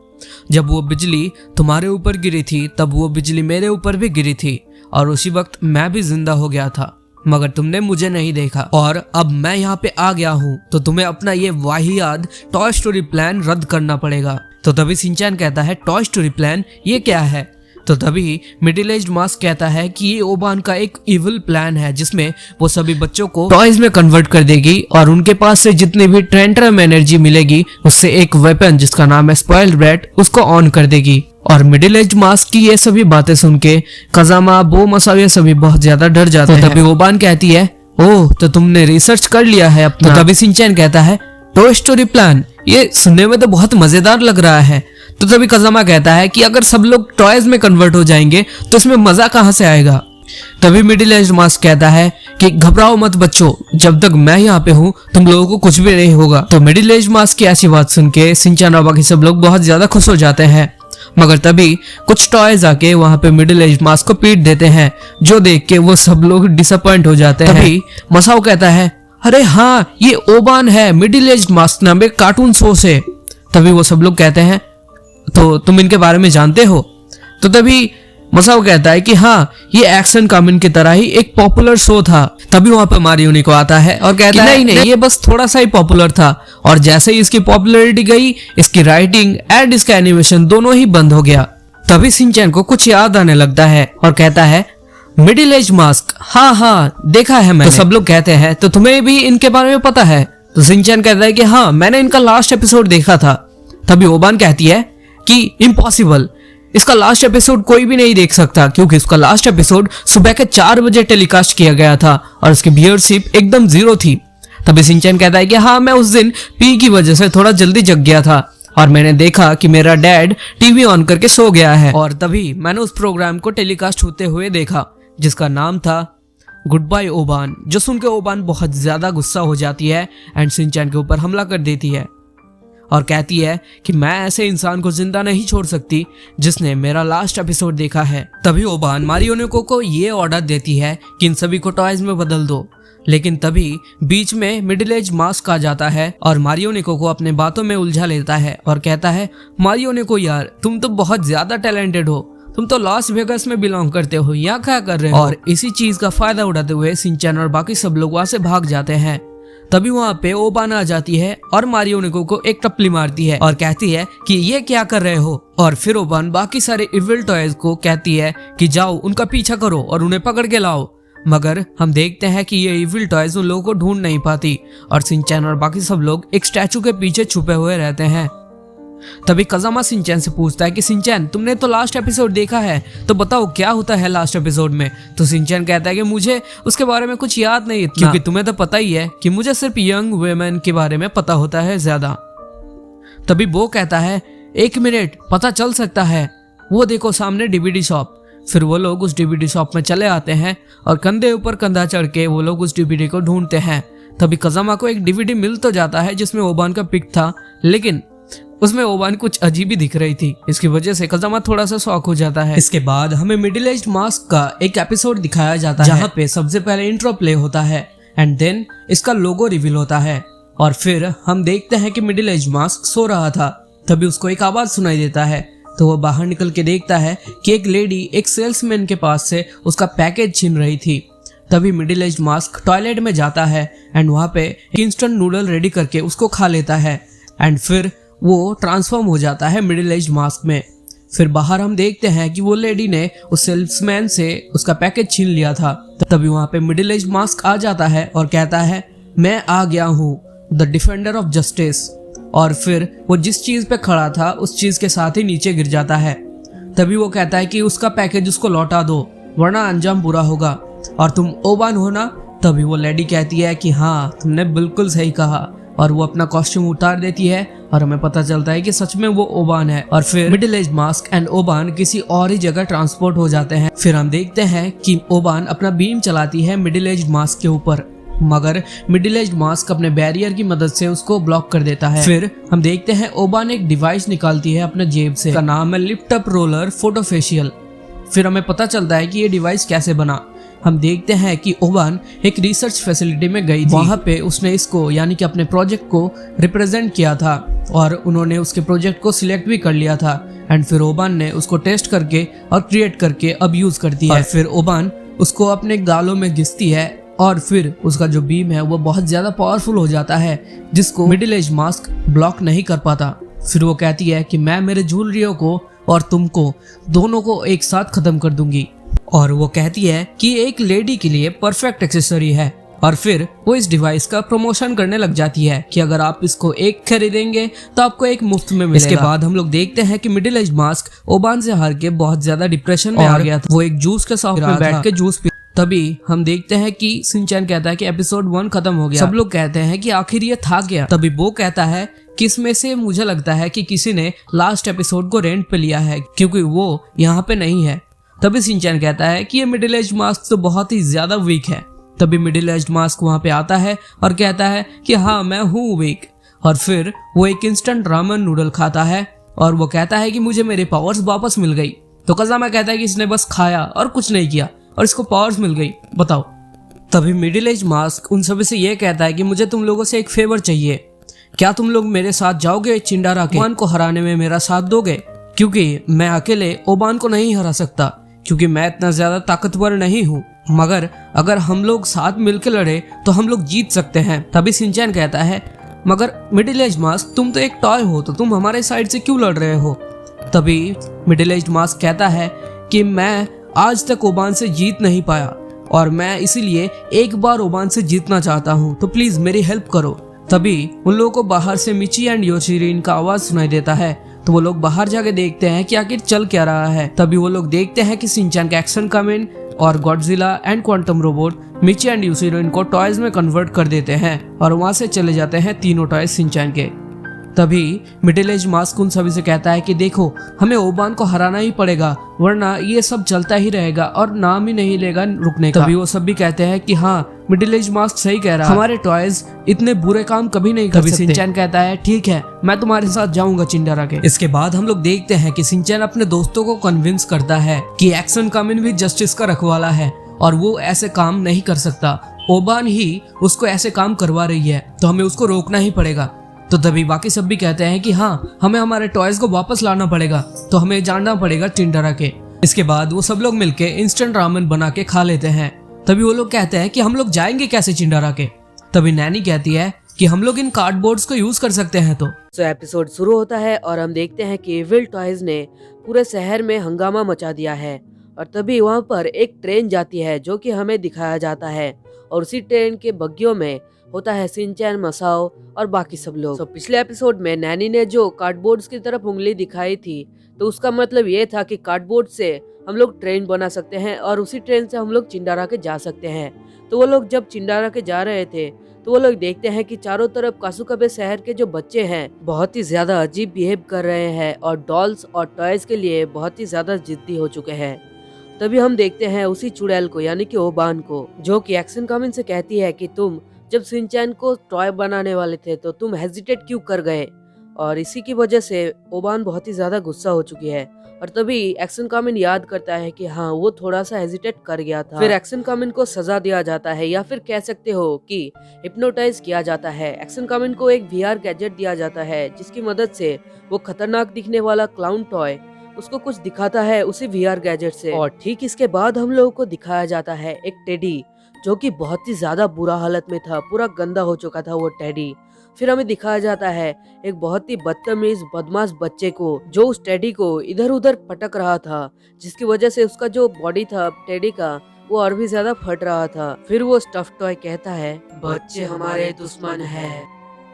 जब वो बिजली तुम्हारे ऊपर गिरी थी तब वो बिजली मेरे ऊपर भी गिरी थी और उसी वक्त मैं भी जिंदा हो गया था, मगर तुमने मुझे नहीं देखा और अब मैं यहाँ पे आ गया हूँ, तो तुम्हें अपना ये वाहियात टॉय स्टोरी प्लान रद्द करना पड़ेगा। तो तभी शिनचैन कहता है टॉय स्टोरी प्लान ये क्या है? तो तभी मिडिल एज्ड मास्क कहता है कि ये ओबान का एक इविल प्लान है जिसमें वो सभी बच्चों को टॉयज में कन्वर्ट कर देगी और उनके पास से जितनी भी टेंट्रम एनर्जी मिलेगी उससे एक वेपन जिसका नाम है स्पॉइल्ड ब्रैट उसको ऑन कर देगी। और मिडिल एज्ड मास्क की ये सभी बातें सुन के कज़ामा, बो, मसाओ ये सभी बहुत ज्यादा डर जाते हैं। तभी ओबान कहती है ओह, तो तुमने रिसर्च कर लिया है अपना? तो तभी शिनचैन कहता है टॉय स्टोरी प्लान ये सुनने में तो बहुत मजेदार लग रहा है। तो तभी कज़ामा कहता है कि अगर सब लोग टॉयज में कन्वर्ट हो जाएंगे तो इसमें मजा कहाँ से आएगा? तभी मिडिल एज्ड मास्क कहता है कि घबराओ मत बच्चों, जब तक मैं यहाँ पे हूँ तुम लोगों को कुछ भी नहीं होगा। तो मिडिल एज्ड मास्क की ऐसी बात सुन के शिनचैन और बाकी सब लोग बहुत ज्यादा खुश हो जाते हैं, मगर तभी कुछ टॉयज आके वहां पे मिडिल एज्ड मास्क को पीट देते हैं, जो देख के वो सब लोग डिसअपॉइंट हो जाते हैं। तभी मसाओ कहता है अरे हाँ, ये ओबान है, मिडिल एज्ड मास्क नाम एक कार्टून शो से। तभी वो सब लोग कहते हैं तो तुम इनके बारे में जानते हो? तो तभी मसाओ कहता है कि हाँ, ये एक्शन कामिन की तरह ही एक पॉपुलर शो था। तभी वहां पर मारियोनेको आता है और कहता है नहीं, ये बस थोड़ा सा ही पॉपुलर था, और जैसे ही इसकी पॉपुलैरिटी गई इसकी राइटिंग एंड इसका एनिमेशन दोनों ही बंद हो गया। तभी शिनचैन को कुछ याद आने लगता है और कहता है मिडिल एज मास्क, हाँ देखा है मैंने। तो सब लोग कहते हैं तो तुम्हें भी इनके बारे में पता है? तो शिनचैन कहता है कि हाँ, मैंने इनका लास्ट एपिसोड देखा था। तभी ओबान कहती है कि इम्पॉसिबल, इसका लास्ट एपिसोड कोई भी नहीं देख सकता क्योंकि इसका लास्ट एपिसोड सुबह के 4 बजे टेलीकास्ट किया गया था और उसकी व्यूअरशिप एकदम 0 थी। तभी शिनचैन कहता है कि हाँ, मैं उस दिन पी की वजह से थोड़ा जल्दी जग गया था और मैंने देखा कि मेरा डैड टीवी ऑन करके सो गया है और तभी मैंने उस प्रोग्राम को टेलीकास्ट होते हुए देखा जिसका नाम था गुड बाय ओबान। जो सुनकर ओबान बहुत ज्यादा गुस्सा हो जाती है एंड शिनचैन के ऊपर हमला कर देती है और कहती है कि मैं ऐसे इंसान को जिंदा नहीं छोड़ सकती जिसने मेरा लास्ट एपिसोड देखा है। तभी ओबान मारियोनेको को ये ऑर्डर देती है कि इन सभी को टॉयज में बदल दो, लेकिन तभी बीच में मिडिल एज मास्क आ जाता है और मारियोनेको को अपने बातों में उलझा लेता है और कहता है, मारियोनेको यार, तुम तो बहुत ज्यादा टैलेंटेड हो, तुम तो लॉस वेगास में बिलोंग करते हो, यहाँ क्या कर रहे हो। और इसी चीज का फायदा उठाते हुए शिनचैन और बाकी सब लोग वहां से भाग जाते हैं। तभी वहां पे ओबान आ जाती है और मारियोनेको को एक टपली मारती है और कहती है कि ये क्या कर रहे हो। और फिर ओबान बाकी सारे इविल टॉयज को कहती है कि जाओ उनका पीछा करो और उन्हें पकड़ के लाओ। मगर हम देखते हैं कि ये इविल टॉयज उन लोगों को ढूंढ नहीं पाती और शिनचैन और बाकी सब लोग एक स्टैचू के पीछे छुपे हुए रहते हैं। तभी कजामा शिनचैन से पूछता है कि शिनचैन, तुमने तो लास्ट एपिसोड देखा है, तो बताओ क्या होता है लास्ट एपिसोड में। तो शिनचैन कहता है कि मुझे उसके बारे में कुछ याद नहीं इतना, क्योंकि तुम्हें तो पता ही है कि मुझे सिर्फ यंग वुमेन के बारे में पता होता है ज्यादा। तभी वो कहता है, 1 मिनट, पता चल सकता है, वो देखो सामने डीवीडी शॉप। फिर वो लोग उस डीवीडी शॉप में चले आते हैं और कंधे ऊपर कंधा चढ़ के वो लोग उस डीवीडी को ढूंढते हैं। तभी कजामा को एक डीवीडी मिल तो जाता है जिसमें ओबान का पिक था, लेकिन उसमें ओबान कुछ अजीब ही दिख रही थी। इसकी वजह से कजामा थोड़ा सा शॉक हो जाता है। इसके बाद हमें मिडिल एज्ड मास्क का एक एपिसोड दिखाया जाता है जहाँ पे सबसे पहले इंट्रो प्ले होता है एंड देन इसका लोगो रिवील होता है और फिर हम देखते हैं कि मिडिल एज्ड मास्क सो रहा था। तभी उसको एक आवाज सुनाई देता है तो वो बाहर निकल के देखता है कि एक लेडी एक सेल्समैन के पास से उसका पैकेज छीन रही थी। तभी मिडिल एज्ड मास्क टॉयलेट में जाता है एंड वहाँ पे इंस्टेंट नूडल रेडी करके उसको खा लेता है एंड फिर वो ट्रांसफॉर्म हो जाता है मिडिल एज्ड मास्क में। फिर बाहर हम देखते हैं कि वो लेडी ने उस सेल्समैन से उसका पैकेज छीन लिया था। तभी वहाँ पे मिडिल एज्ड मास्क आ जाता है और कहता है, मैं आ गया हूँ, द डिफेंडर ऑफ जस्टिस। और फिर वो जिस चीज पे खड़ा था उस चीज के साथ ही नीचे गिर जाता है। तभी वो कहता है कि उसका पैकेज उसको लौटा दो वरना अंजाम बुरा होगा और तुम ओबान हो ना। तभी वो लेडी कहती है कि हाँ, तुमने बिल्कुल सही कहा और वो अपना कॉस्ट्यूम उतार देती है और हमें पता चलता है कि सच में वो ओबान है। और फिर मिडिल एज मास्क एंड ओबान किसी और ही जगह ट्रांसपोर्ट हो जाते हैं। फिर हम देखते हैं कि ओबान अपना बीम चलाती है मिडिल एज मास्क के ऊपर, मगर मिडिल एज मास्क अपने बैरियर की मदद से उसको ब्लॉक कर देता है। फिर हम देखते हैं ओबान एक डिवाइस निकालती है अपने जेब से, का नाम है लिफ्ट अप रोलर फोटोफेशियल। फिर हमें पता चलता है कि ये डिवाइस कैसे बना। हम देखते हैं कि ओबान एक रिसर्च फैसिलिटी में गई थी, वहां पे उसने इसको यानी कि अपने प्रोजेक्ट को रिप्रेजेंट किया था और उन्होंने उसके प्रोजेक्ट को सिलेक्ट भी कर लिया था एंड फिर ओबान ने उसको टेस्ट करके और क्रिएट करके अब यूज करती है। फिर ओबान उसको अपने गालों में घिसती है और फिर उसका जो बीम है वो बहुत ज्यादा पावरफुल हो जाता है जिसको मिडिल एज मास्क ब्लॉक नहीं कर पाता। फिर वो कहती है कि मैं मेरे ज्वेलरियों को और तुमको दोनों को एक साथ खत्म कर दूंगी और वो कहती है कि एक लेडी के लिए परफेक्ट एक्सेसरी है। और फिर वो इस डिवाइस का प्रमोशन करने लग जाती है कि अगर आप इसको एक खरीदेंगे तो आपको एक मुफ्त में मिलेगा। इसके बाद हम लोग देखते हैं कि मिडिल एज मास्क ओबान से हार के बहुत ज्यादा डिप्रेशन में आ गया था। वो एक जूस के शॉप में बैठ के जूस पी। तभी हम देखते हैं कि शिनचैन कहता है कि एपिसोड 1 खत्म हो गया। सब लोग कहते हैं कि आखिर ये था क्या। तभी वो कहता है कि इसमें से मुझे लगता है कि किसी ने लास्ट एपिसोड को रेंट पे लिया है क्योंकि वो यहाँ पे नहीं है। तभी शिनचैन कहता है कि ये मिडिल एज मास्क तो बहुत ही ज्यादा वीक है। तभी मिडिल एज मास्क वहां पे आता है और कहता है कि हाँ, मैं हूँ वीक। और फिर वो एक इंस्टेंट रामेन नूडल खाता है और वो कहता है कि मुझे मेरे पावर्स वापस मिल गई। तो कजामा कहता है कि इसने बस खाया और कुछ नहीं किया और इसको पावर्स मिल गई, बताओ। तभी मिडिल एज मास्क उन सभी से ये कहता है कि मुझे तुम लोगों से एक फेवर चाहिए, क्या तुम लोग मेरे साथ जाओगे चिंडारा के ओबान को हराने में मेरा साथ दोगे? क्योंकि मैं अकेले ओबान को नहीं हरा सकता क्योंकि मैं इतना ज्यादा ताकतवर नहीं हूँ, मगर अगर हम लोग साथ मिलकर लड़े तो हम लोग जीत सकते हैं। तभी शिनचैन कहता है, मगर मिडिल एज मास्क तुम तो एक टॉय हो, तो तुम हमारे साइड से क्यों लड़ रहे हो? तभी मिडिल एज मास्क कहता है कि मैं आज तक ओबान से जीत नहीं पाया और मैं इसीलिए एक बार ओबान से जीतना चाहता हूँ, तो प्लीज मेरी हेल्प करो। तभी उन लोगों को बाहर से मिची एंड योशिरिन का आवाज सुनाई देता है। तो वो लोग बाहर जाके देखते हैं कि आखिर चल क्या रहा है। तभी वो लोग देखते हैं कि शिनचैन का एक्शन कमेन और Godzilla and quantum robot Michi and Yushiro इनको टॉयज में कन्वर्ट कर देते हैं और वहां से चले जाते हैं तीनों टॉयज शिनचैन के। तभी मिडिल एज मास्क उन सभी से कहता है कि देखो, हमें ओबान को हराना ही पड़ेगा, वरना ये सब चलता ही रहेगा और नाम ही नहीं लेगा रुकने का। तभी वो सब भी कहते हैं कि हाँ, मिडिल एज मास्क सही कह रहा है, हमारे टॉयज इतने बुरे काम कभी नहीं कर सकते। शिनचैन कहता है ठीक है, मैं तुम्हारे साथ जाऊंगा चिंडारा के। इसके बाद हम लोग देखते हैं कि शिनचैन अपने दोस्तों को कन्विंस करता है कि एक्शन कमिन भी जस्टिस का रखवाला है और वो ऐसे काम नहीं कर सकता। ओबान ही उसको ऐसे काम करवा रही है, तो हमें उसको रोकना ही पड़ेगा। तो तभी बाकी सब भी कहते हैं कि हाँ, हमें हमारे टॉयज को वापस लाना पड़ेगा, तो हमें जानना पड़ेगा चिंडारा के। इसके बाद वो सब लोग मिलके इंस्टेंट रामेन बना के खा लेते हैं। तभी वो लोग कहते हैं कि हम लोग जाएंगे कैसे चिंडारा के। तभी नैनी कहती है कि हम लोग इन कार्डबोर्ड्स को यूज कर सकते हैं। तो एपिसोड शुरू होता है और हम देखते हैं कि इविल टॉयज ने पूरे शहर में हंगामा मचा दिया है। और तभी वहाँ पर एक ट्रेन जाती है जो कि हमें दिखाया जाता है, और उसी ट्रेन के बग्गियों में होता है शिनचैन, मसाओ और बाकी सब लोग। पिछले एपिसोड में नैनी ने जो कार्डबोर्ड्स की तरफ उंगली दिखाई थी, तो उसका मतलब ये था कि कार्डबोर्ड से हम लोग ट्रेन बना सकते हैं और उसी ट्रेन से हम लोग चिंडारा के जा सकते हैं। तो वो लोग जब चिंडारा के जा रहे थे तो वो लोग देखते हैं कि चारों तरफ कासुकबे शहर के जो बच्चे हैं बहुत ही ज्यादा अजीब बिहेव कर रहे हैं और डॉल्स और टॉयज के लिए बहुत ही ज्यादा जिद्दी हो चुके हैं। तभी हम देखते हैं उसी चुड़ैल को, यानी कि ओबान को, जो कि एक्शन कमिन से कहती है कि तुम जब शिनचैन को टॉय बनाने वाले थे तो तुम हेजिटेट क्यों कर गए। और इसी की वजह से ओबान बहुत ही ज्यादा गुस्सा हो चुकी है। और तभी एक्शन कमिन याद करता है कि हाँ, वो थोड़ा सा हेजिटेट कर गया था। फिर एक्शन कमिन को सजा दिया जाता है, या फिर कह सकते हो कि हिप्नोटाइज किया जाता है। एक्शन कमिन को एक VR गैजेट दिया जाता है जिसकी मदद से वो खतरनाक दिखने वाला क्लाउन टॉय उसको कुछ दिखाता है उसी VR गैजेट से। और ठीक इसके बाद हम लोगों को दिखाया जाता है एक टेडी, जो कि बहुत ही ज्यादा बुरा हालत में था, पूरा गंदा हो चुका था वो टेडी। फिर हमें दिखाया जाता है एक बहुत ही बदतमीज बदमाश बच्चे को, जो उस टेडी को इधर उधर पटक रहा था, जिसकी वजह से उसका जो बॉडी था टेडी का वो और भी ज्यादा फट रहा था। फिर वो स्टफ टॉय कहता है बच्चे हमारे दुश्मन है।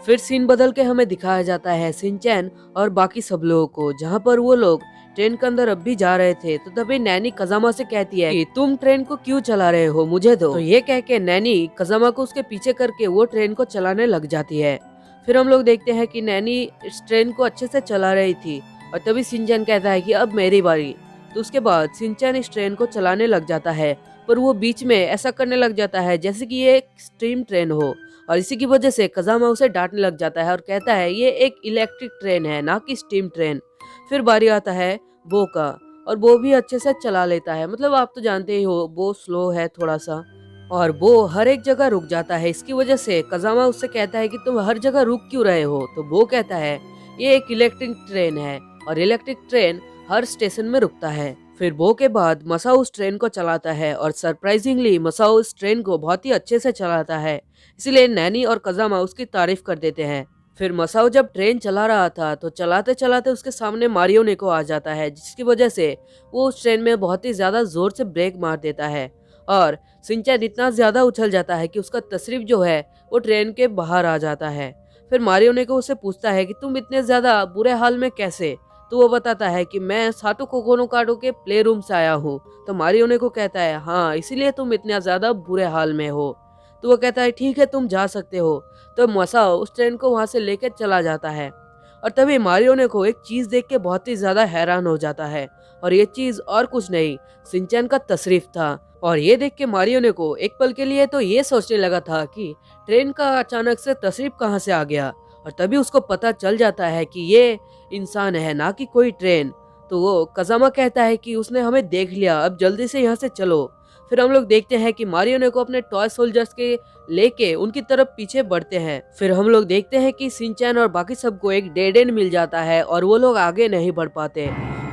फिर सीन बदल के हमें दिखाया जाता है शिनचैन और बाकी सब लोगों को, जहाँ पर वो लोग ट्रेन के अंदर अब भी जा रहे थे। तो तभी नैनी कजामा से कहती है कि तुम ट्रेन को क्यों चला रहे हो, मुझे दो। तो ये कह के नैनी कजामा को उसके पीछे करके वो ट्रेन को चलाने लग जाती है। फिर हम लोग देखते हैं कि नैनी इस ट्रेन को अच्छे से चला रही थी और तभी शिनचैन कहता है कि अब मेरी बारी। तो उसके बाद शिनचैन इस ट्रेन को चलाने लग जाता है, पर वो बीच में ऐसा करने लग जाता है जैसे कि ये एक स्टीम ट्रेन हो, और इसी की वजह से कजामा उसे डांटने लग जाता है और कहता है ये एक इलेक्ट्रिक ट्रेन है, ना कि स्टीम ट्रेन। फिर बारी आता है बो का, और वो भी अच्छे से चला लेता है। मतलब आप तो जानते ही हो वो स्लो है थोड़ा सा, और वो हर एक जगह रुक जाता है। इसकी वजह से कजामा उससे कहता है कि तुम हर जगह रुक क्यों रहे हो। तो वो कहता है ये एक इलेक्ट्रिक ट्रेन है और इलेक्ट्रिक ट्रेन हर स्टेशन में रुकता है। फिर वो के बाद मसाओ उस ट्रेन को चलाता है और सरप्राइजिंगली मसाओ इस ट्रेन को बहुत ही अच्छे से चलाता है, इसलिए नैनी और कजामा उसकी तारीफ कर देते हैं। फिर मसाओ जब ट्रेन चला रहा था तो चलाते चलाते उसके सामने मारियो नेको आ जाता है, जिसकी वजह से वो उस ट्रेन में बहुत ही ज्यादा जोर से ब्रेक मार देता है और शिनचैन इतना ज्यादा उछल जाता है कि उसका तशरीफ जो है वो ट्रेन के बाहर आ जाता है। फिर मारियो नेको उससे पूछता है कि तुम इतने ज्यादा बुरे हाल में कैसे। तो वो बताता है कि मैं साटो कोकोनो काडो के प्ले रूम से आया हूँ। तो मारियो नेको कहता है हाँ, इसीलिए तुम इतना ज्यादा बुरे हाल में हो। तो वो कहता है ठीक है, तुम जा सकते हो। तो मसाओ उस ट्रेन को वहां से लेकर चला जाता है और तभी मारियो नेको एक चीज देख के बहुत ही ज्यादा हैरान हो जाता है, और ये चीज और कुछ नहीं शिनचैन का तशरीफ था। और ये देख के मारियो नेको एक पल के लिए तो ये सोचने लगा था कि ट्रेन का अचानक से तशरीफ कहाँ से आ गया, और तभी उसको पता चल जाता है कि ये इंसान है, ना कि कोई ट्रेन। तो वो कजामा कहता है कि उसने हमें देख लिया, अब जल्दी से यहाँ से चलो। फिर हम लोग देखते हैं कि मारियो नेको अपने टॉय सोल्जर्स के लेके उनकी तरफ पीछे बढ़ते हैं। फिर हम लोग देखते हैं कि शिनचैन और बाकी सबको एक डेड एंड मिल जाता है और वो लोग आगे नहीं बढ़ पाते।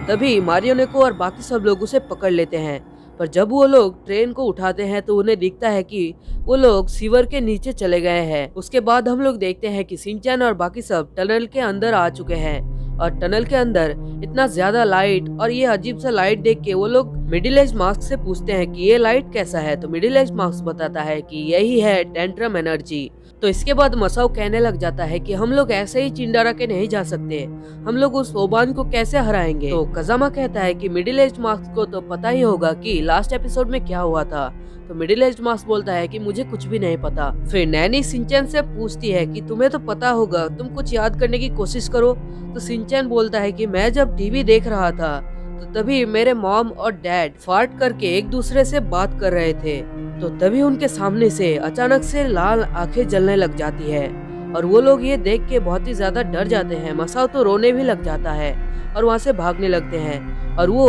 तभी मारियो नेको और बाकी सब लोग उसे पकड़ लेते हैं, पर जब वो लोग ट्रेन को उठाते हैं तो उन्हें दिखता है कि वो लोग सीवर के नीचे चले गए हैं। उसके बाद हम लोग देखते हैं कि शिनचैन और बाकी सब टनल के अंदर आ चुके हैं, और टनल के अंदर इतना ज्यादा लाइट और ये अजीब सा लाइट देख के वो लोग मिडिल एज मास्क से पूछते हैं कि ये लाइट कैसा है। तो मिडिल एज मास्क बताता है कि यही है टेंट्रम एनर्जी, तो इसके बाद मसाओ कहने लग जाता है कि हम लोग ऐसे ही चिंडारा के नहीं जा सकते, हम लोग उस ओबान को कैसे हराएंगे। तो कजामा कहता है कि मिडिल एज मास्क को तो पता ही होगा कि लास्ट एपिसोड में क्या हुआ था। तो मिडिल एज मास्क बोलता है कि मुझे कुछ भी नहीं पता। फिर नैनी सिंचैन से पूछती है कि तुम्हें तो पता होगा, तुम कुछ याद करने की कोशिश करो। तो सिंचैन बोलता है कि मैं जब टीवी देख रहा था तो तभी मेरे मॉम और डैड फार्ट करके एक दूसरे से बात कर रहे थे। तो तभी उनके सामने से अचानक से लाल आंखें जलने लग जाती है और वो लोग ये देख के बहुत ही ज्यादा डर जाते हैं। मसाओ तो रोने भी लग जाता है और वहाँ से भागने लगते हैं और वो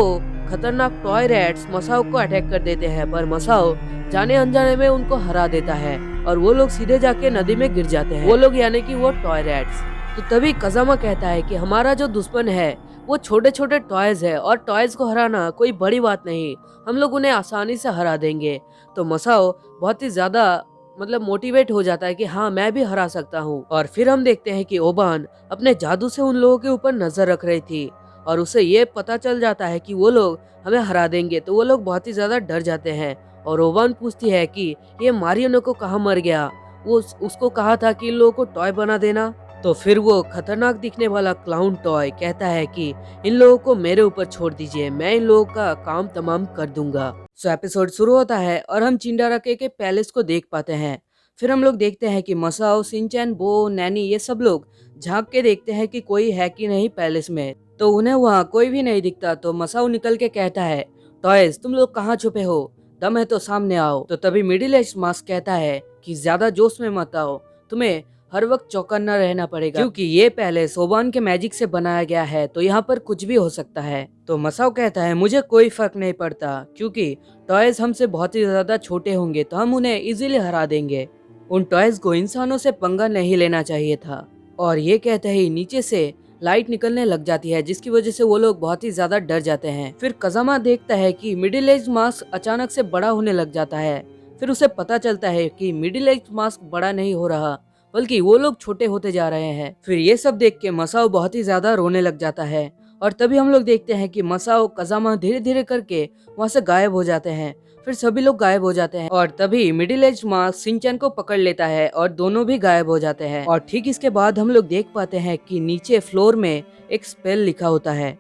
खतरनाक टॉय रैट्स मसाओ को अटैक कर देते हैं, पर मसाओ जाने अनजाने में उनको हरा देता है और वो लोग सीधे जाके नदी में गिर जाते हैं। वो लोग यानी कि वो टॉय रैट्स। तो तभी कजामा कहता है कि हमारा जो दुश्मन है वो छोटे छोटे टॉयज है और टॉयज को हराना कोई बड़ी बात नहीं, हम लोग उन्हें आसानी से हरा देंगे। तो मसाओ बहुत ही ज्यादा मोटिवेट हो जाता है कि हाँ मैं भी हरा सकता हूँ। और फिर हम देखते हैं कि ओबान अपने जादू से उन लोगों के ऊपर नजर रख रही थी और उसे ये पता चल जाता है कि वो लोग हमें हरा देंगे। तो वो लोग बहुत ही ज्यादा डर जाते हैं और ओबान पूछती है कि ये मारियोनो को कहाँ मर गया, वो उसको कहा था कि इन लोगों को टॉय बना देना। तो फिर वो खतरनाक दिखने वाला क्लाउन टॉय कहता है कि इन लोगों को मेरे ऊपर छोड़ दीजिए, मैं इन लोगों का काम तमाम कर दूंगा। सो एपिसोड शुरू होता है और हम चिंडाराके के पैलेस को देख पाते हैं। फिर हम लोग देखते हैं कि मसाओ, सिंचैन, बो, नैनी ये सब लोग झांक के देखते हैं कि कोई है कि नहीं पैलेस में। तो उन्हें वहाँ कोई भी नहीं दिखता। तो मसाओ निकल के कहता है, टॉयज तुम लोग कहाँ छुपे हो, दम है तो सामने आओ। तो तभी मिडिल एज मास्क कहता है कि ज्यादा जोश में मत आओ, तुम्हें हर वक्त चौकन्ना रहना पड़ेगा क्योंकि ये पहले सोबान के मैजिक से बनाया गया है, तो यहाँ पर कुछ भी हो सकता है। तो मसाओ कहता है मुझे कोई फर्क नहीं पड़ता क्योंकि टॉयज हमसे बहुत ही ज्यादा छोटे होंगे तो हम उन्हें इजीली हरा देंगे। उन टॉयज को इंसानों से पंगा नहीं लेना चाहिए था। और ये कहते ही नीचे से लाइट निकलने लग जाती है जिसकी वजह से वो लोग बहुत ही ज्यादा डर जाते हैं। फिर कजामा देखता है कि मिडिल एज मास्क अचानक से बड़ा होने लग जाता है। फिर उसे पता चलता है कि मिडिल एज मास्क बड़ा नहीं हो रहा बल्कि वो लोग छोटे होते जा रहे हैं। फिर ये सब देख के मसाओ बहुत ही ज्यादा रोने लग जाता है और तभी हम लोग देखते हैं कि मसाओ, कजामा धीरे धीरे करके वहाँ से गायब हो जाते हैं। फिर सभी लोग गायब हो जाते हैं और तभी मिडिल एज मास्क सिंचैन को पकड़ लेता है और दोनों भी गायब हो जाते हैं। और ठीक इसके बाद हम लोग देख पाते हैं कि नीचे फ्लोर में एक स्पेल लिखा होता है।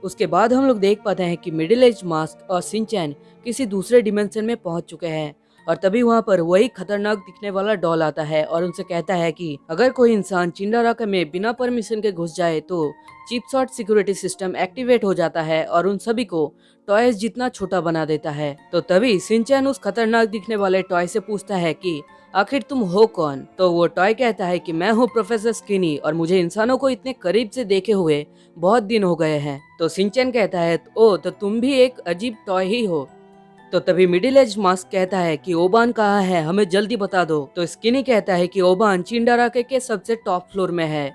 उसके बाद हम लोग देख पाते हैं कि मिडिल एज मास्क और सिंचैन किसी दूसरे डिमेंशन में पहुंच चुके हैं। और तभी वहाँ पर वही खतरनाक दिखने वाला डॉल आता है और उनसे कहता है कि अगर कोई इंसान चिंडाराका में बिना परमिशन के घुस जाए तो chip shot security system activate हो जाता है और उन सभी को टॉयज जितना छोटा बना देता है। तो तभी सिंचैन उस खतरनाक दिखने वाले टॉय से पूछता है कि आखिर तुम हो कौन। तो वो टॉय कहता है कि मैं हूँ प्रोफेसर स्किनी और मुझे इंसानों को इतने करीब से देखे हुए बहुत दिन हो गए हैं। तो सिंचैन कहता है ओ तो तुम भी एक अजीब टॉय ही हो। तो तभी मिडिल एज मास्क कहता है कि ओबान कहाँ है, हमें जल्दी बता दो। तो स्किनी कहता है कि ओबान चिंडाराके के सबसे टॉप फ्लोर में है,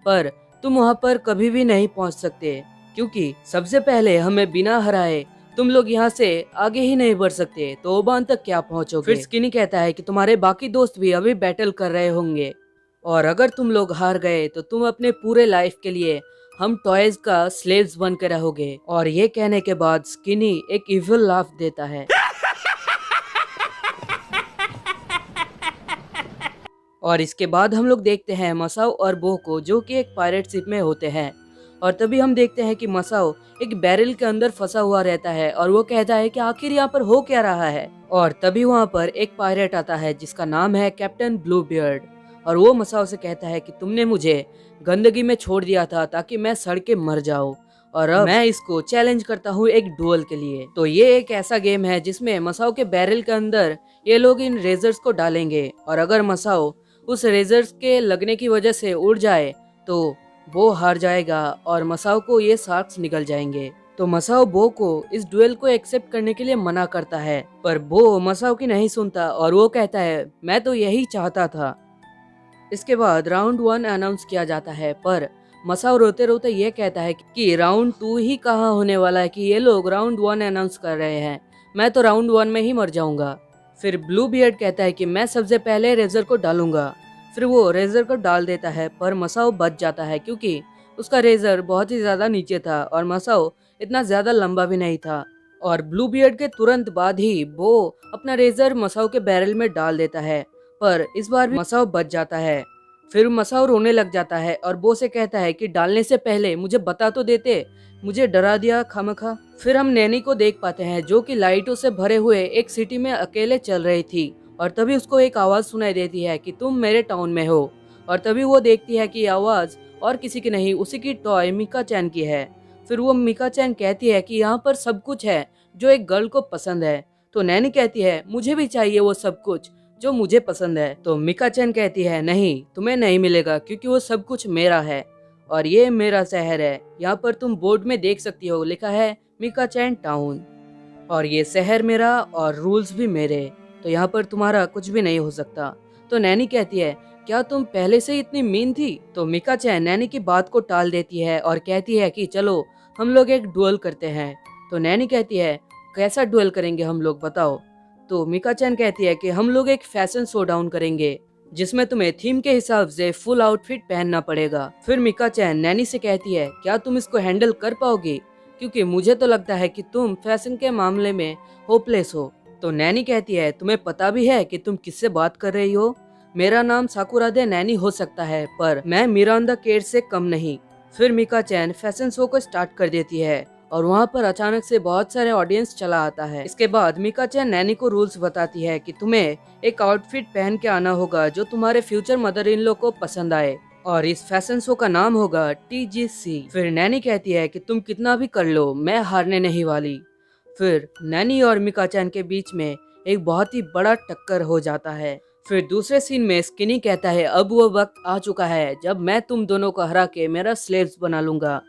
पर तुम वहाँ पर कभी भी नहीं पहुँच सकते क्योंकि सबसे पहले हमें बिना हराए तुम लोग यहाँ से आगे ही नहीं बढ़ सकते, तो ओबान तक क्या पहुँचोगे। फिर स्किनी कहता है कि तुम्हारे बाकी दोस्त भी अभी बैटल कर रहे होंगे और अगर तुम लोग हार गए तो तुम अपने पूरे लाइफ के लिए हम टॉयज का स्लेव्स बन के रहोगे। और ये कहने के बाद स्किनी एक इविल लाफ देता है और इसके बाद हम लोग देखते हैं मसाओ और बो को जो कि एक पायरेट शिप में होते हैं। और तभी हम देखते हैं कि मसाओ एक बैरल के अंदर फंसा हुआ रहता है और वो कहता है कि आखिर यहाँ पर हो क्या रहा है। और तभी वहाँ पर एक पायरेट आता है जिसका नाम है कैप्टन ब्लू बियर्ड और वो मसाओ से कहता है कि तुमने मुझे गंदगी में छोड़ दिया था ताकि मैं सड़ के मर जाऊं और अब मैं इसको चैलेंज करता हूँ एक डुअल के लिए। तो ये एक ऐसा गेम है जिसमें मसाओ के बैरल के अंदर ये लोग इन रेजर्स को डालेंगे और अगर मसाओ उस रेजर्स के लगने की वजह से उड़ जाए तो वो हार जाएगा और मसाओ को ये शार्क्स निकल जाएंगे। तो मसाओ बो को इस डुएल को एक्सेप्ट करने के लिए मना करता है, पर बो मसाओ की नहीं सुनता और वो कहता है मैं तो यही चाहता था। इसके बाद राउंड 1 अनाउंस किया जाता है, पर मसाओ रोते रोते ये कहता है कि राउंड 2 ही कहाँ होने वाला है कि ये लोग राउंड 1 अनाउंस कर रहे हैं, मैं तो राउंड 1 में ही मर जाऊंगा। फिर ब्लू बियर्ड कहता है कि मैं सबसे पहले रेजर को डालूंगा। फिर वो रेजर को डाल देता है, पर मसाओ बच जाता है क्योंकि उसका रेजर बहुत ही ज्यादा नीचे था और मसाओ इतना ज्यादा लंबा भी नहीं था। और ब्लू बियर्ड के तुरंत बाद ही वो अपना रेजर मसाओ के बैरल में डाल देता है, पर इस बार भी मसाओ बच जाता है। फिर मसाओ रोने लग जाता है और बो से कहता है कि डालने से पहले मुझे बता तो देते, मुझे डरा दिया खामखा। फिर हम नैनी को देख पाते हैं जो कि लाइटों से भरे हुए एक सिटी में अकेले चल रही थी और तभी उसको एक आवाज सुनाई देती है कि तुम मेरे टाउन में हो। और तभी वो देखती है कि ये आवाज और किसी की नहीं, उसी की टॉय मिका चैन की है। फिर वो मिका चैन कहती है कि यहाँ पर सब कुछ है जो एक गर्ल को पसंद है। तो नैनी कहती है मुझे भी चाहिए वो सब कुछ जो मुझे पसंद है। तो मिका चैन कहती है नहीं, तुम्हें नहीं मिलेगा क्योंकि वो सब कुछ मेरा है और ये मेरा शहर है। यहाँ पर तुम बोर्ड में देख सकती हो, लिखा है मिका चैन टाउन और ये शहर मेरा और रूल्स भी मेरे, तो यहाँ पर तुम्हारा कुछ भी नहीं हो सकता। तो नैनी कहती है क्या तुम पहले से ही इतनी मीन थी? तो मिका चैन नैनी की बात को टाल देती है और कहती है कि चलो हम लोग एक डुएल करते हैं। तो नैनी कहती है कैसा डुएल करेंगे हम लोग, बताओ। तो मिका चैन कहती है कि हम लोग एक फैशन शो डाउन करेंगे जिसमें तुम्हें थीम के हिसाब से फुल आउटफिट पहनना पड़ेगा। फिर मिका चैन नैनी से कहती है क्या तुम इसको हैंडल कर पाओगी, क्योंकि मुझे तो लगता है कि तुम फैशन के मामले में होपलेस हो। तो नैनी कहती है तुम्हें पता भी है कि तुम किससे बात कर रही हो? मेरा नाम साकुरादे नैनी हो सकता है पर मैं मिरांदा केर से कम नहीं। फिर मिका चैन फैशन शो को स्टार्ट कर देती है और वहाँ पर अचानक से बहुत सारे ऑडियंस चला आता है। इसके बाद मिका चैन नैनी को रूल्स बताती है कि तुम्हें एक आउटफिट पहन के आना होगा जो तुम्हारे फ्यूचर मदर इन लॉ को पसंद आए और इस फैशन शो का नाम होगा TGC। फिर नैनी कहती है कि तुम कितना भी कर लो मैं हारने नहीं वाली। फिर नैनी और मिका चैन के बीच में एक बहुत ही बड़ा टक्कर हो जाता है। फिर दूसरे सीन में स्किनी कहता है अब वो वक्त आ चुका है जब मैं तुम दोनों को हरा के मेरा स्लेव्स बना लूंगा।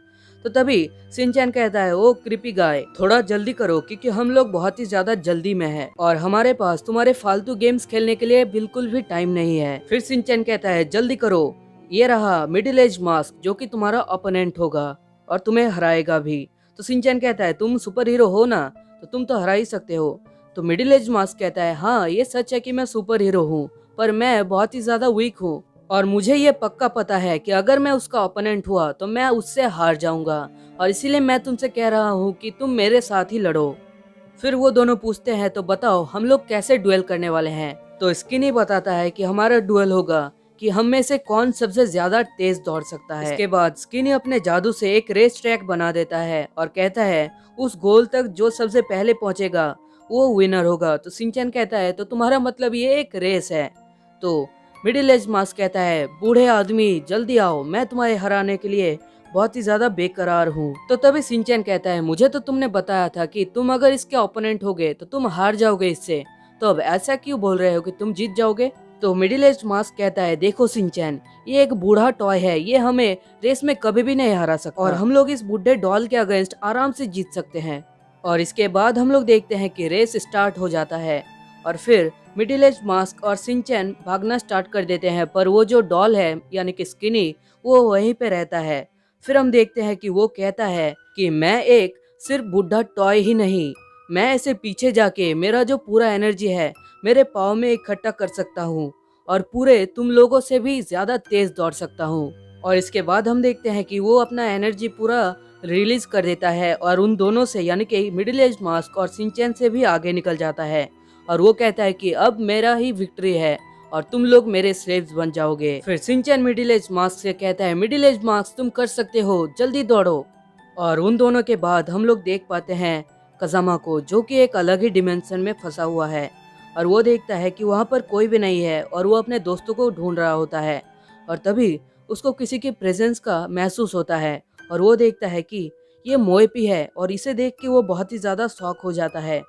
तो तभी सिंचैन कहता है ओ क्रिपी गाय, थोड़ा जल्दी करो क्योंकि हम लोग बहुत ही ज्यादा जल्दी में हैं और हमारे पास तुम्हारे फालतू गेम्स खेलने के लिए बिल्कुल भी टाइम नहीं है। फिर सिंचैन कहता है जल्दी करो, ये रहा मिडिल एज मास्क जो कि तुम्हारा ओपोनेंट होगा और तुम्हें हराएगा भी। तो सिंचैन कहता है तुम सुपर हीरो हो ना, तो तुम तो हरा ही सकते हो। तो मिडिल एज मास्क कहता है हाँ ये सच है कि मैं सुपर हीरो हूँ पर मैं बहुत ही ज्यादा वीक हूँ और मुझे ये पक्का पता है कि अगर मैं उसका ओपोनेंट हुआ तो मैं उससे हार जाऊंगा और इसीलिए मैं तुमसे कह रहा हूँ कि तुम मेरे साथ ही लड़ो। फिर वो दोनों पूछते हैं तो बताओ हम लोग कैसे डुएल करने वाले हैं। तो स्किनी बताता है कि हमारा डुएल होगा कि हम में से कौन सबसे ज्यादा तेज दौड़ सकता है। इसके बाद स्किनी अपने जादू से एक रेस ट्रैक बना देता है और कहता है उस गोल तक जो सबसे पहले पहुंचेगा वो विनर होगा। तो सिंचैन कहता है तो तुम्हारा मतलब ये एक रेस है। तो मिडिल एज मास्क कहता है बूढ़े आदमी जल्दी आओ, मैं तुम्हारे हराने के लिए बहुत ही ज्यादा बेकरार हूँ। तो तभी सिंचैन कहता है मुझे तो तुमने बताया था कि तुम अगर इसके ओपोनेंट होगे तो तुम हार जाओगे इससे, तो अब ऐसा क्यों बोल रहे हो कि तुम जीत जाओगे। तो मिडिल एज मास्क कहता है देखो सिंचैन, ये एक बूढ़ा टॉय है, ये हमें रेस में कभी भी नहीं हरा सकता और हम लोग इस बूढ़े डॉल के अगेंस्ट आराम से जीत सकते हैं। और इसके बाद हम लोग देखते हैं कि रेस स्टार्ट हो जाता है और फिर मिडिल एज मास्क और सिंचैन भागना स्टार्ट कर देते हैं पर वो जो डॉल है यानी कि स्किनी वो वहीं पे रहता है। फिर हम देखते हैं कि वो कहता है कि मैं एक सिर्फ बुढ़ा टॉय ही नहीं, मैं ऐसे पीछे जाके मेरा जो पूरा एनर्जी है मेरे पाँव में इकट्ठा कर सकता हूँ और पूरे तुम लोगों से भी ज्यादा तेज दौड़ सकता हूँ। और इसके बाद हम देखते हैं कि वो अपना एनर्जी पूरा रिलीज कर देता है और उन दोनों से यानी कि मिडिल एज मास्क और सिंचैन से भी आगे निकल जाता है और वो कहता है कि अब मेरा ही विक्ट्री है और तुम लोग मेरे स्लेव्स बन जाओगे। फिर सिंचैन मिडिल एज मास्क से कहता है मिडिल एज मास्क तुम कर सकते हो, जल्दी दौड़ो। और उन दोनों के बाद हम लोग देख पाते हैं कजामा को जो कि एक अलग ही डिमेंशन में फंसा हुआ है और वो देखता है कि वहाँ पर कोई भी नहीं है और वो अपने दोस्तों को ढूंढ रहा होता है और तभी उसको किसी की प्रेजेंस का महसूस होता है और वो देखता है कि ये मोएपी है और इसे देख के वो बहुत ही ज्यादा शॉक हो जाता है।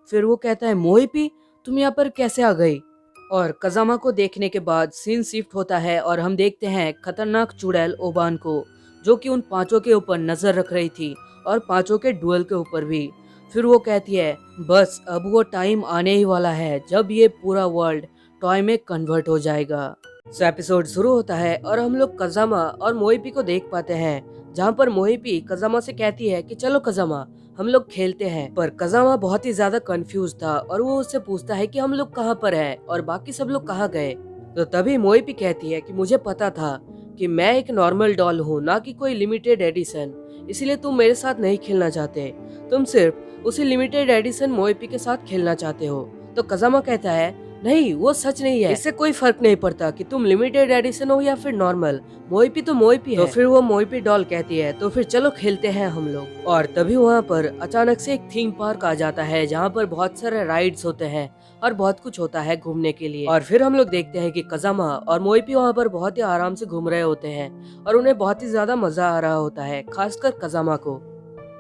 फिर वो कहता है मोएपी तुम यहाँ पर कैसे आ गई। और कजामा को देखने के बाद सीन शिफ्ट होता है और हम देखते हैं खतरनाक चुड़ैल ओबान को जो कि उन पांचों के ऊपर नजर रख रही थी और पांचों के डुएल के ऊपर भी। फिर वो कहती है बस अब वो टाइम आने ही वाला है जब ये पूरा वर्ल्ड टॉय में कन्वर्ट हो जाएगा। सो एपिसोड शुरू होता है और हम लोग कजामा और मोएपी को देख पाते हैं जहाँ पर मोएपी कजामा से कहती है कि चलो कजामा हम लोग खेलते हैं। पर कजामा बहुत ही ज्यादा कंफ्यूज था और वो उससे पूछता है कि हम लोग कहाँ पर हैं और बाकी सब लोग कहाँ गए। तो तभी मोएपी कहती है कि मुझे पता था कि मैं एक नॉर्मल डॉल हूँ ना कि कोई लिमिटेड एडिशन, इसलिए तुम मेरे साथ नहीं खेलना चाहते, तुम सिर्फ उसी लिमिटेड एडिशन मोएपी के साथ खेलना चाहते हो। तो कजामा कहता है नहीं, वो सच नहीं है, इससे कोई फर्क नहीं पड़ता कि तुम लिमिटेड एडिशन हो या फिर नॉर्मल, मोइपी तो मोइपी है। तो फिर वो मोइपी डॉल कहती है तो फिर चलो खेलते हैं हम लोग। और तभी वहाँ पर अचानक से एक थीम पार्क आ जाता है जहाँ पर बहुत सारे राइड्स होते हैं और बहुत कुछ होता है घूमने के लिए। और फिर हम लोग देखते हैं कि कजामा और मोइपी वहाँ पर बहुत ही आराम से घूम रहे होते हैं और उन्हें बहुत ही ज्यादा मजा आ रहा होता है, खासकर कजामा को।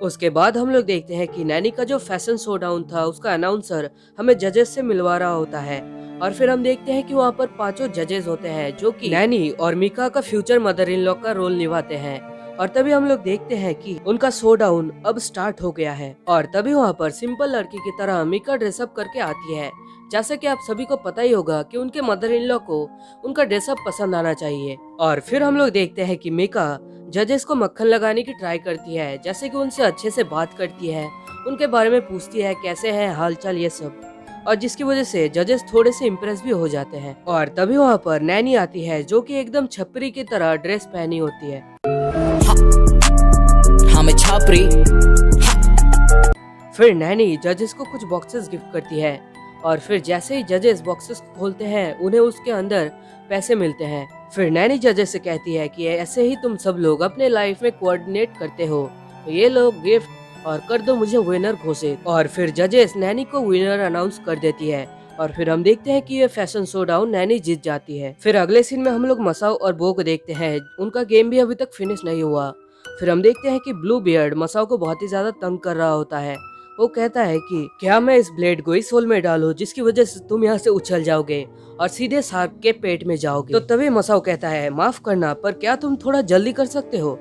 उसके बाद हम लोग देखते हैं कि नैनी का जो फैशन शो डाउन था उसका अनाउंसर हमें जजेस से मिलवा रहा होता है। और फिर हम देखते हैं कि वहाँ पर 5 जजेस होते हैं जो कि नैनी और मीका का फ्यूचर मदर इन लॉ का रोल निभाते हैं। और तभी हम लोग देखते हैं कि उनका शो डाउन अब स्टार्ट हो गया है। और तभी वहाँ पर सिंपल लड़की की तरह मीका ड्रेसअप करके आती है। जैसे कि आप सभी को पता ही होगा कि उनके मदर इन लॉ को उनका ड्रेसअप पसंद आना चाहिए। और फिर हम लोग देखते हैं कि मीका जजेस को मक्खन लगाने की ट्राई करती है, जैसे कि उनसे अच्छे से बात करती है, उनके बारे में पूछती है कैसे है हालचाल ये सब, और जिसकी वजह से जजेस थोड़े से इम्प्रेस भी हो जाते हैं। और तभी वहाँ पर नैनी आती है जो कि एकदम छपरी की तरह ड्रेस पहनी होती है। हमें छपरी। फिर नैनी जजेस को कुछ बॉक्सेस गिफ्ट करती है और फिर जैसे ही जजेस बॉक्सेस खोलते हैं उन्हें उसके अंदर पैसे मिलते हैं। फिर नैनी जजेस से कहती है कि ऐसे ही तुम सब लोग अपने लाइफ में कोऑर्डिनेट करते हो, तो ये लो गिफ्ट और कर दो मुझे विनर घोषित। और फिर जजेस नैनी को विनर अनाउंस कर देती है। और फिर हम देखते हैं कि ये फैशन शो डाउन नैनी जीत जाती है। फिर अगले सीन में हम लोग मसाओ और बो को देखते हैं, उनका गेम भी अभी तक फिनिश नहीं हुआ। फिर हम देखते हैं कि ब्लू बियर्ड मसाओ को बहुत ही ज्यादा तंग कर रहा होता है। वो कहता है कि क्या मैं इस ब्लेड को इस होल में डालूं जिसकी वजह से तुम यहाँ से उछल जाओगे और सीधे शार्क के पेट में जाओगे। तो तभी मसाओ कहता है माफ करना, पर क्या तुम थोड़ा जल्दी कर सकते हो।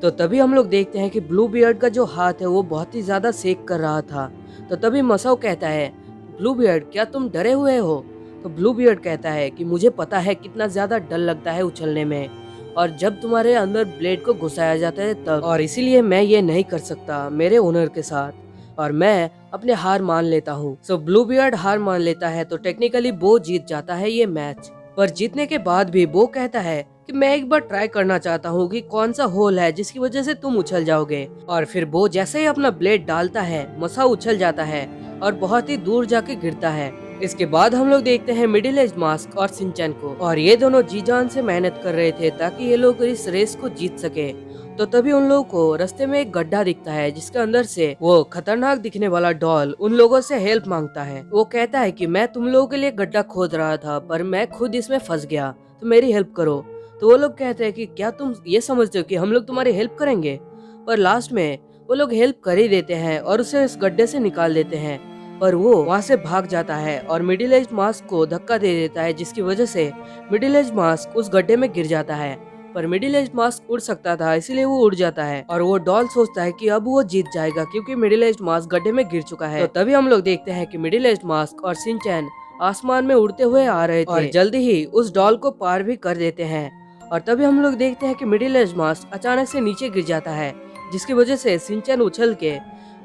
तो तभी हम लोग देखते हैं कि ब्लू बियर्ड का जो हाथ है वो बहुत ही ज्यादा सेक कर रहा था। तो तभी मसाओ कहता है ब्लू बियर्ड क्या तुम डरे हुए हो। तो ब्लू बियर्ड कहता है कि मुझे पता है कितना ज्यादा डर लगता है उछलने में, और जब तुम्हारे अंदर ब्लेड को घुसाया जाता है तब, और इसीलिए मैं ये नहीं कर सकता मेरे ओनर के साथ, और मैं अपने हार मान लेता हूँ। सो ब्लू बियर्ड हार मान लेता है तो टेक्निकली बो जीत जाता है ये मैच। पर जीतने के बाद भी बो कहता है कि मैं एक बार ट्राई करना चाहता हूँ कि कौन सा होल है जिसकी वजह से तुम उछल जाओगे। और फिर बो जैसे ही अपना ब्लेड डालता है मसाओ उछल जाता है और बहुत ही दूर जाके गिरता है। इसके बाद हम लोग देखते हैं मिडिल एज मास्क और सिंचन को, और ये दोनों जी जान से मेहनत कर रहे थे ताकि ये लोग इस रेस को जीत सके। तो तभी उन लोगों को रास्ते में एक गड्ढा दिखता है जिसके अंदर से वो खतरनाक दिखने वाला डॉल उन लोगों से हेल्प मांगता है। वो कहता है कि मैं तुम लोगों के लिए गड्ढा खोद रहा था पर मैं खुद इसमें फंस गया, तो मेरी हेल्प करो। तो वो लोग कहते हैं कि क्या तुम ये समझते हो कि हम लोग तुम्हारी हेल्प करेंगे। पर लास्ट में वो लोग हेल्प कर ही देते हैं और उसे इस गड्ढे से निकाल देते हैं। पर वो वहाँ से भाग जाता है और मिडिल एज मास्क को धक्का दे देता है, जिसकी वजह से मिडिल एज मास्क उस गड्ढे में गिर जाता है। पर मिडिल एज मास्क उड़ सकता था इसलिए वो उड़ जाता है, और वो डॉल सोचता है कि अब वो जीत जाएगा क्योंकि मिडिल एज मास्क गड्ढे में गिर चुका है। तो तभी हम लोग देखते हैं कि मिडिल एज मास्क और शिनचैन आसमान में उड़ते हुए आ रहे थे और जल्दी ही उस डॉल को पार भी कर देते हैं। और तभी हम लोग देखते हैं कि मिडिल एज मास्क अचानक से नीचे गिर जाता है, जिसकी वजह से शिनचैन उछल के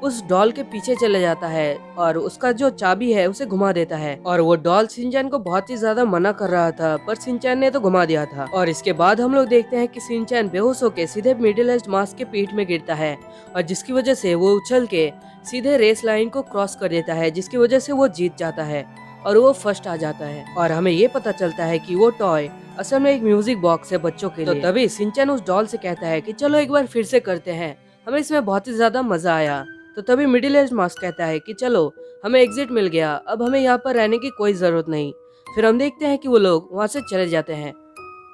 उस डॉल के पीछे चले जाता है और उसका जो चाबी है उसे घुमा देता है। और वो डॉल शिनचैन को बहुत ही ज्यादा मना कर रहा था पर शिनचैन ने तो घुमा दिया था। और इसके बाद हम लोग देखते हैं कि शिनचैन बेहोश होकर सीधे मिडिल एज मास्क के पीठ में गिरता है, और जिसकी वजह से वो उछल के सीधे रेस लाइन को क्रॉस कर देता है, जिसकी वजह से वो जीत जाता है और वो फर्स्ट आ जाता है। और हमें ये पता चलता है कि वो टॉय असल में एक म्यूजिक बॉक्स है बच्चों के लिए। तो तभी शिनचैन उस डॉल से कहता है कि चलो एक बार फिर से करते हैं, हमें इसमें बहुत ही ज्यादा मजा आया। तो तभी मिडिल एज मास्क कहता है कि चलो हमें एग्जिट मिल गया, अब हमें यहाँ पर रहने की कोई जरूरत नहीं। फिर हम देखते हैं कि वो लोग वहाँ से चले जाते हैं।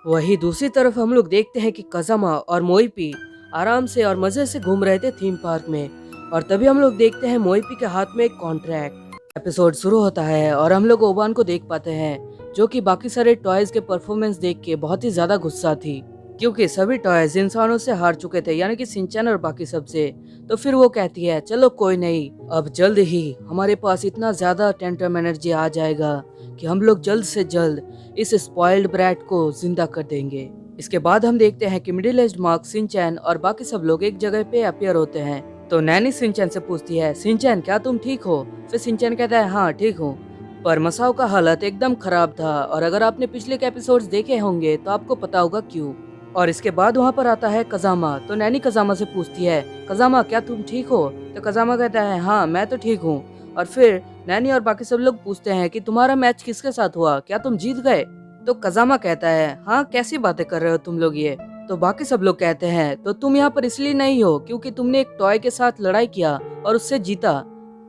वही दूसरी तरफ हम लोग देखते हैं कि कजामा और मोइपी आराम से और मजे से घूम रहे थे थीम पार्क में, और तभी हम लोग देखते हैं मोइपी के हाथ में एक कॉन्ट्रैक्ट। एपिसोड शुरू होता है और हम लोग ओबान को देख पाते हैं जो कि बाकी सारे टॉयज के परफॉर्मेंस देख के बहुत ही ज्यादा गुस्सा थी, क्योंकि सभी टॉयज इंसानों से हार चुके थे, यानी कि शिनचैन और बाकी सब से। तो फिर वो कहती है चलो कोई नहीं, अब जल्द ही हमारे पास इतना ज्यादा टेंटम एनर्जी आ जाएगा कि हम लोग जल्द से जल्द इस स्पॉइल्ड ब्रैट को जिंदा कर देंगे। इसके बाद हम देखते हैं कि मिडिल एज मार्क, शिनचैन और बाकी सब लोग एक जगह पे अपीयर होते हैं। तो नैनी शिनचैन से पूछती है शिनचैन क्या तुम ठीक हो। फिर शिनचैन कहता है हाँ ठीक हूँ, पर मसाओ का हालत एकदम खराब था, और अगर आपने पिछले के एपिसोड्स देखे होंगे तो आपको पता होगा क्यों। और इसके बाद वहाँ पर आता है कजामा। तो नैनी कजामा से पूछती है कजामा क्या तुम ठीक हो। तो कजामा कहता है हाँ मैं तो ठीक हूँ, और फिर नैनी और बाकी सब लोग पूछते हैं कि तुम्हारा मैच किसके साथ हुआ, क्या तुम जीत गए? तो कजामा कहता है हाँ कैसी बातें कर रहे हो तुम लोग ये। तो बाकी सब लोग कहते हैं तो तुम यहाँ पर इसलिए नहीं हो क्योंकि तुमने एक टॉय के साथ लड़ाई किया और उससे जीता।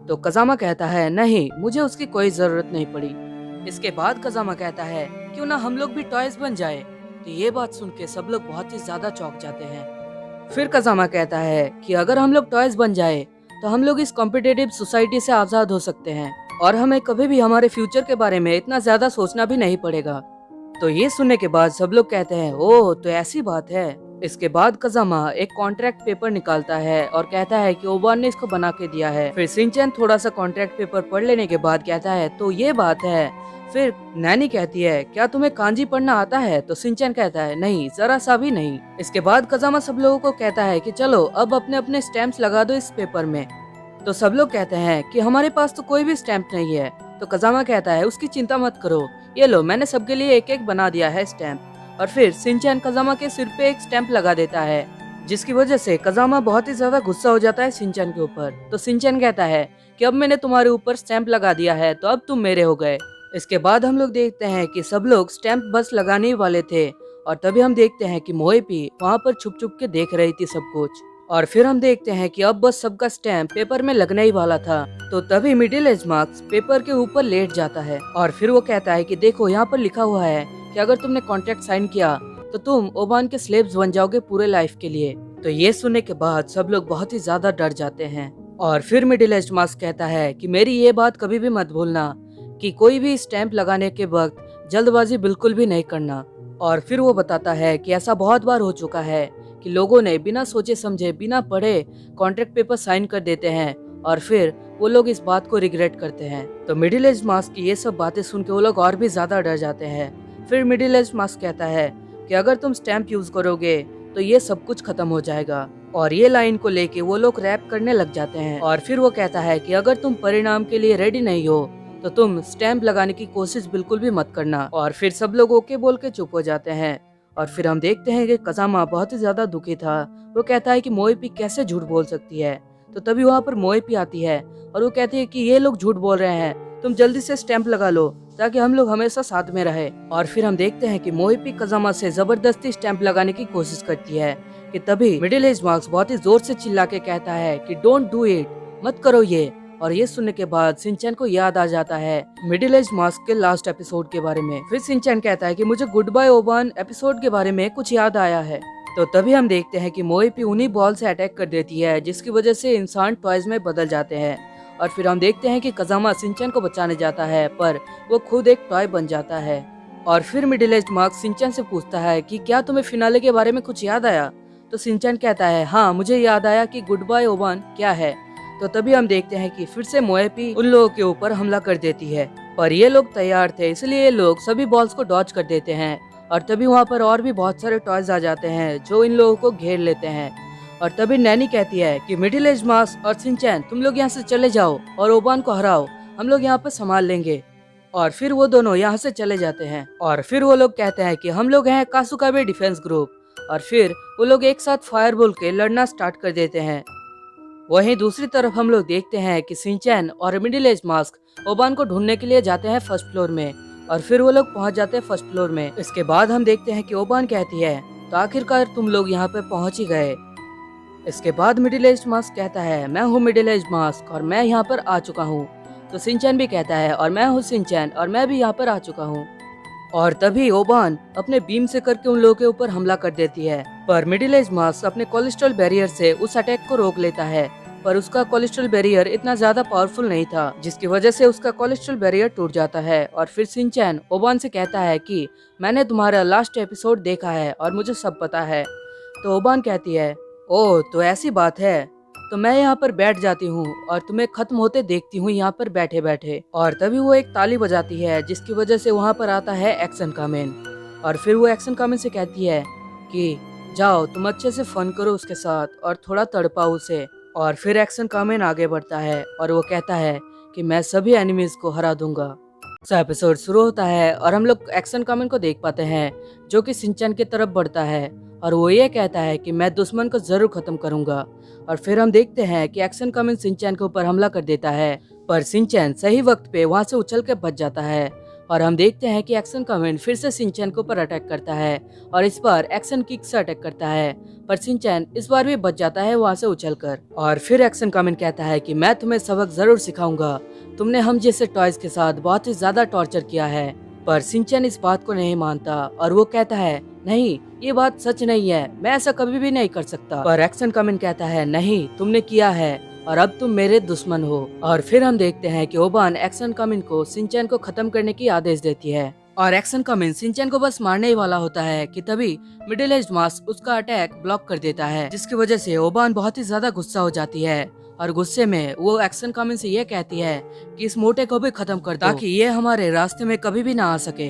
तो कजामा कहता है नहीं, मुझे उसकी कोई जरूरत नहीं पड़ी। इसके बाद कजामा कहता है क्यों ना हम लोग भी टॉयज बन जाए। तो ये बात सुन के सब लोग बहुत ही ज्यादा चौंक जाते हैं। फिर कजामा कहता है कि अगर हम लोग टॉयज बन जाए तो हम लोग इस कॉम्पिटिटिव सोसाइटी से आजाद हो सकते हैं और हमें कभी भी हमारे फ्यूचर के बारे में इतना ज्यादा सोचना भी नहीं पड़ेगा। तो ये सुनने के बाद सब लोग कहते हैं ओह तो ऐसी बात है। इसके बाद कजामा एक कॉन्ट्रैक्ट पेपर निकालता है और कहता है कि ओबान ने इसको बना के दिया है। फिर सिंचैन थोड़ा सा कॉन्ट्रैक्ट पेपर पढ़ लेने के बाद कहता है तो ये बात है। फिर नैनी कहती है क्या तुम्हें कांजी पढ़ना आता है? तो सिंचैन कहता है नहीं, जरा सा भी नहीं। इसके बाद कजामा सब लोगों को कहता है कि चलो अब अपने अपने स्टैम्प्स लगा दो इस पेपर में। तो सब लोग कहते हैं कि हमारे पास तो कोई भी स्टैम्प नहीं है। तो कजामा कहता है उसकी चिंता मत करो, ये लो मैंने सबके लिए एक एक बना दिया है स्टैम्प। और फिर सिंचैन कजामा के सिर पे एक स्टैम्प लगा देता है जिसकी वजह से कजामा बहुत ही ज्यादा गुस्सा हो जाता है सिंचैन के ऊपर। तो सिंचैन कहता है कि अब मैंने तुम्हारे ऊपर स्टैम्प लगा दिया है तो अब तुम मेरे हो गए। इसके बाद हम लोग देखते हैं कि सब लोग स्टैम्प बस लगाने ही वाले थे और तभी हम देखते हैं कि मोएपी वहाँ पर छुप छुप के देख रही थी सब कुछ। और फिर हम देखते हैं कि अब बस सबका स्टैम्प पेपर में लगने ही वाला था। तो तभी मिडिल एज मार्क्स पेपर के ऊपर लेट जाता है और फिर वो कहता है कि देखो यहाँ पर लिखा हुआ है कि अगर तुमने कॉन्ट्रैक्ट साइन किया तो तुम ओबान के स्लेव्स बन जाओगे पूरे लाइफ के लिए। तो ये सुनने के बाद सब लोग बहुत ही ज्यादा डर जाते हैं। और फिर मिडिल एज मार्क्स कहता है कि मेरी ये बात कभी भी मत भूलना कि कोई भी स्टैम्प लगाने के वक्त जल्दबाजी बिल्कुल भी नहीं करना। और फिर वो बताता है कि ऐसा बहुत बार हो चुका है कि लोगों ने बिना सोचे समझे बिना पढ़े कॉन्ट्रैक्ट पेपर साइन कर देते हैं और फिर वो लोग इस बात को रिग्रेट करते हैं। तो मिडिल एज मार्क्स की ये सब बातें सुन के वो लोग और भी ज्यादा डर जाते हैं। फिर मिडिल एज मार्क्स कहता है कि अगर तुम स्टैम्प यूज करोगे तो ये सब कुछ खत्म हो जाएगा। और ये लाइन को लेके वो लोग रैप करने लग जाते हैं। और फिर वो कहता है कि अगर तुम परिणाम के लिए रेडी नहीं हो तो तुम स्टैम्प लगाने की कोशिश बिल्कुल भी मत करना। और फिर सब लोग ओके बोल के चुप हो जाते हैं। और फिर हम देखते हैं कि कजामा बहुत ही ज्यादा दुखी था। वो कहता है कि मोएपी कैसे झूठ बोल सकती है। तो तभी वहाँ पर मोएपी आती है और वो कहती है कि ये लोग झूठ बोल रहे हैं, तुम जल्दी से स्टैम्प लगा लो ताकि हम लोग हमेशा साथ में रहे। और फिर हम देखते हैं कि मोएपी कजामा से जबरदस्ती स्टैम्प लगाने की कोशिश करती है कि तभी मिडिल एज मार्क्स बहुत ही जोर से चिल्ला के कहता है कि डोंट डू इट, मत करो ये। और ये सुनने के बाद सिंचैन को याद आ जाता है मिडिल एज मार्क्स के लास्ट एपिसोड के बारे में। फिर सिंचैन कहता है कि मुझे गुड बाय ओबान एपिसोड के बारे में कुछ याद आया है। तो तभी हम देखते हैं कि मोएपी उन्हीं बॉल से अटैक कर देती है जिसकी वजह से इंसान टॉयज में बदल जाते हैं। और फिर हम देखते हैं कि कजामा सिंचैन को बचाने जाता है पर वो खुद एक टॉय बन जाता है। और फिर मिडिल एज मार्क्स सिंचैन से पूछता है कि क्या तुम्हें फिनाले के बारे में कुछ याद आया? तो सिंचैन कहता है हाँ मुझे याद आया कि गुड बाय ओबान क्या है। तो तभी हम देखते हैं कि फिर से मोएपी उन लोगों के ऊपर हमला कर देती है पर ये लोग तैयार थे इसलिए ये लोग सभी बॉल्स को डॉज कर देते हैं। और तभी वहाँ पर और भी बहुत सारे टॉयज आ जाते हैं जो इन लोगों को घेर लेते हैं। और तभी नैनी कहती है कि मिडिल एज मार्क्स और सिंचैन तुम लोग यहाँ से चले जाओ और ओबान को हराओ, हम लोग यहाँ पर संभाल लेंगे। और फिर वो दोनों यहाँ से चले जाते हैं। और फिर वो लोग कहते हैं कि हम लोग हैं कासुकाबे डिफेंस ग्रुप। और फिर वो लोग एक साथ फायर बोल के लड़ना स्टार्ट कर देते हैं। वहीं दूसरी तरफ हम लोग देखते हैं कि सिंचैन और मिडिल एज मास्क ओबान को ढूंढने के लिए जाते हैं फर्स्ट फ्लोर में। और फिर वो लोग पहुंच जाते हैं फर्स्ट फ्लोर में। इसके बाद हम देखते हैं कि ओबान कहती है तो आखिरकार तुम लोग यहाँ पे पहुंच ही गए। इसके बाद मिडिल एज मास्क कहता है मैं हूँ मिडिल एज मास्क और मैं यहाँ पर आ चुका हूँ। तो सिंचैन भी कहता है और मैं हूँ सिंचैन और मैं भी यहाँ पर आ चुका हूँ। और तभी ओबान अपने बीम से करके उन लोगों के ऊपर हमला कर देती है पर मिडिल एज मास्क अपने कोलेस्ट्रॉल बैरियर से उस अटैक को रोक लेता है। पर उसका कोलेस्ट्रॉल बैरियर इतना ज्यादा पावरफुल नहीं था जिसकी वजह से उसका कोलेस्ट्रॉल बैरियर टूट जाता है। और फिर सिंचैन ओबान से कहता है कि मैंने तुम्हारा लास्ट एपिसोड देखा है और मुझे सब पता है। तो ओबान कहती है ओह तो ऐसी बात है, तो मैं यहाँ पर बैठ जाती हूँ और तुम्हें खत्म होते देखती हूँ यहाँ पर बैठे बैठे। और तभी वो एक ताली बजाती है जिसकी वजह से वहाँ पर आता है एक्शन कामेन। और फिर वो एक्शन कामेन से कहती है कि जाओ तुम अच्छे से फन करो उसके साथ और थोड़ा तड़पाओ उसे। और फिर एक्शन कामेन आगे बढ़ता है और वो कहता है कि मैं सभी एनिमीज को हरा दूंगा। एपिसोड शुरू होता है और हम लोग एक्शन कामेन को देख पाते हैं जो कि सिंचैन की तरफ बढ़ता है और वो ये कहता है कि मैं दुश्मन को जरूर खत्म करूंगा। और फिर हम देखते हैं कि एक्शन कामेन सिंचैन के ऊपर हमला कर देता है पर शिनचैन सही वक्त पे वहाँ से उछल के बच जाता है और हम देखते हैं कि एक्शन कमेन फिर से शिनचैन के ऊपर अटैक करता है और इस बार एक्शन किक से अटैक करता है, पर शिनचैन इस बार भी बच जाता है वहाँ से उछलकर। और फिर एक्शन कमेन कहता है कि मैं तुम्हें सबक जरूर सिखाऊंगा, तुमने हम जैसे टॉयज के साथ बहुत ही ज्यादा टॉर्चर किया है। पर शिनचैन इस बात को नहीं मानता और वो कहता है नहीं, ये बात सच नहीं है, मैं ऐसा कभी भी नहीं कर सकता। पर एक्शन कमेन कहता है नहीं, तुमने किया है और अब तुम मेरे दुश्मन हो। और फिर हम देखते हैं कि ओबान एक्शन कमिन को शिनचैन को खत्म करने की आदेश देती है और एक्शन कमिन शिनचैन को बस मारने ही वाला होता है कि तभी मिडिल एज मास्क उसका अटैक ब्लॉक कर देता है, जिसकी वजह से ओबान बहुत ही ज्यादा गुस्सा हो जाती है और गुस्से में वो एक्शन कमिन से ये कहती है कि इस मोटे को भी खत्म कर दो ताकि ये हमारे रास्ते में कभी भी ना आ सके।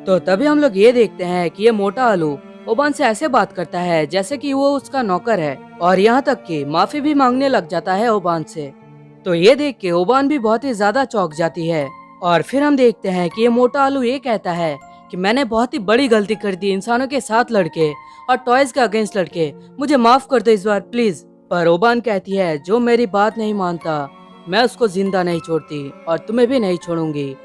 तो तभी हम लोग ये देखते हैं कि ये मोटा आलू ओबान से ऐसे बात करता है जैसे कि वो उसका नौकर है और यहाँ तक कि माफी भी मांगने लग जाता है ओबान से। तो ये देख के ओबान भी बहुत ही ज्यादा चौंक जाती है और फिर हम देखते हैं कि ये मोटा आलू ये कहता है कि मैंने बहुत ही बड़ी गलती कर दी इंसानों के साथ लड़के और टॉयज के अगेंस्ट लड़के, मुझे माफ कर दो इस बार प्लीज। पर ओबान कहती है जो मेरी बात नहीं मानता मैं उसको जिंदा नहीं छोड़ती और तुम्हें भी नहीं छोड़ूंगी।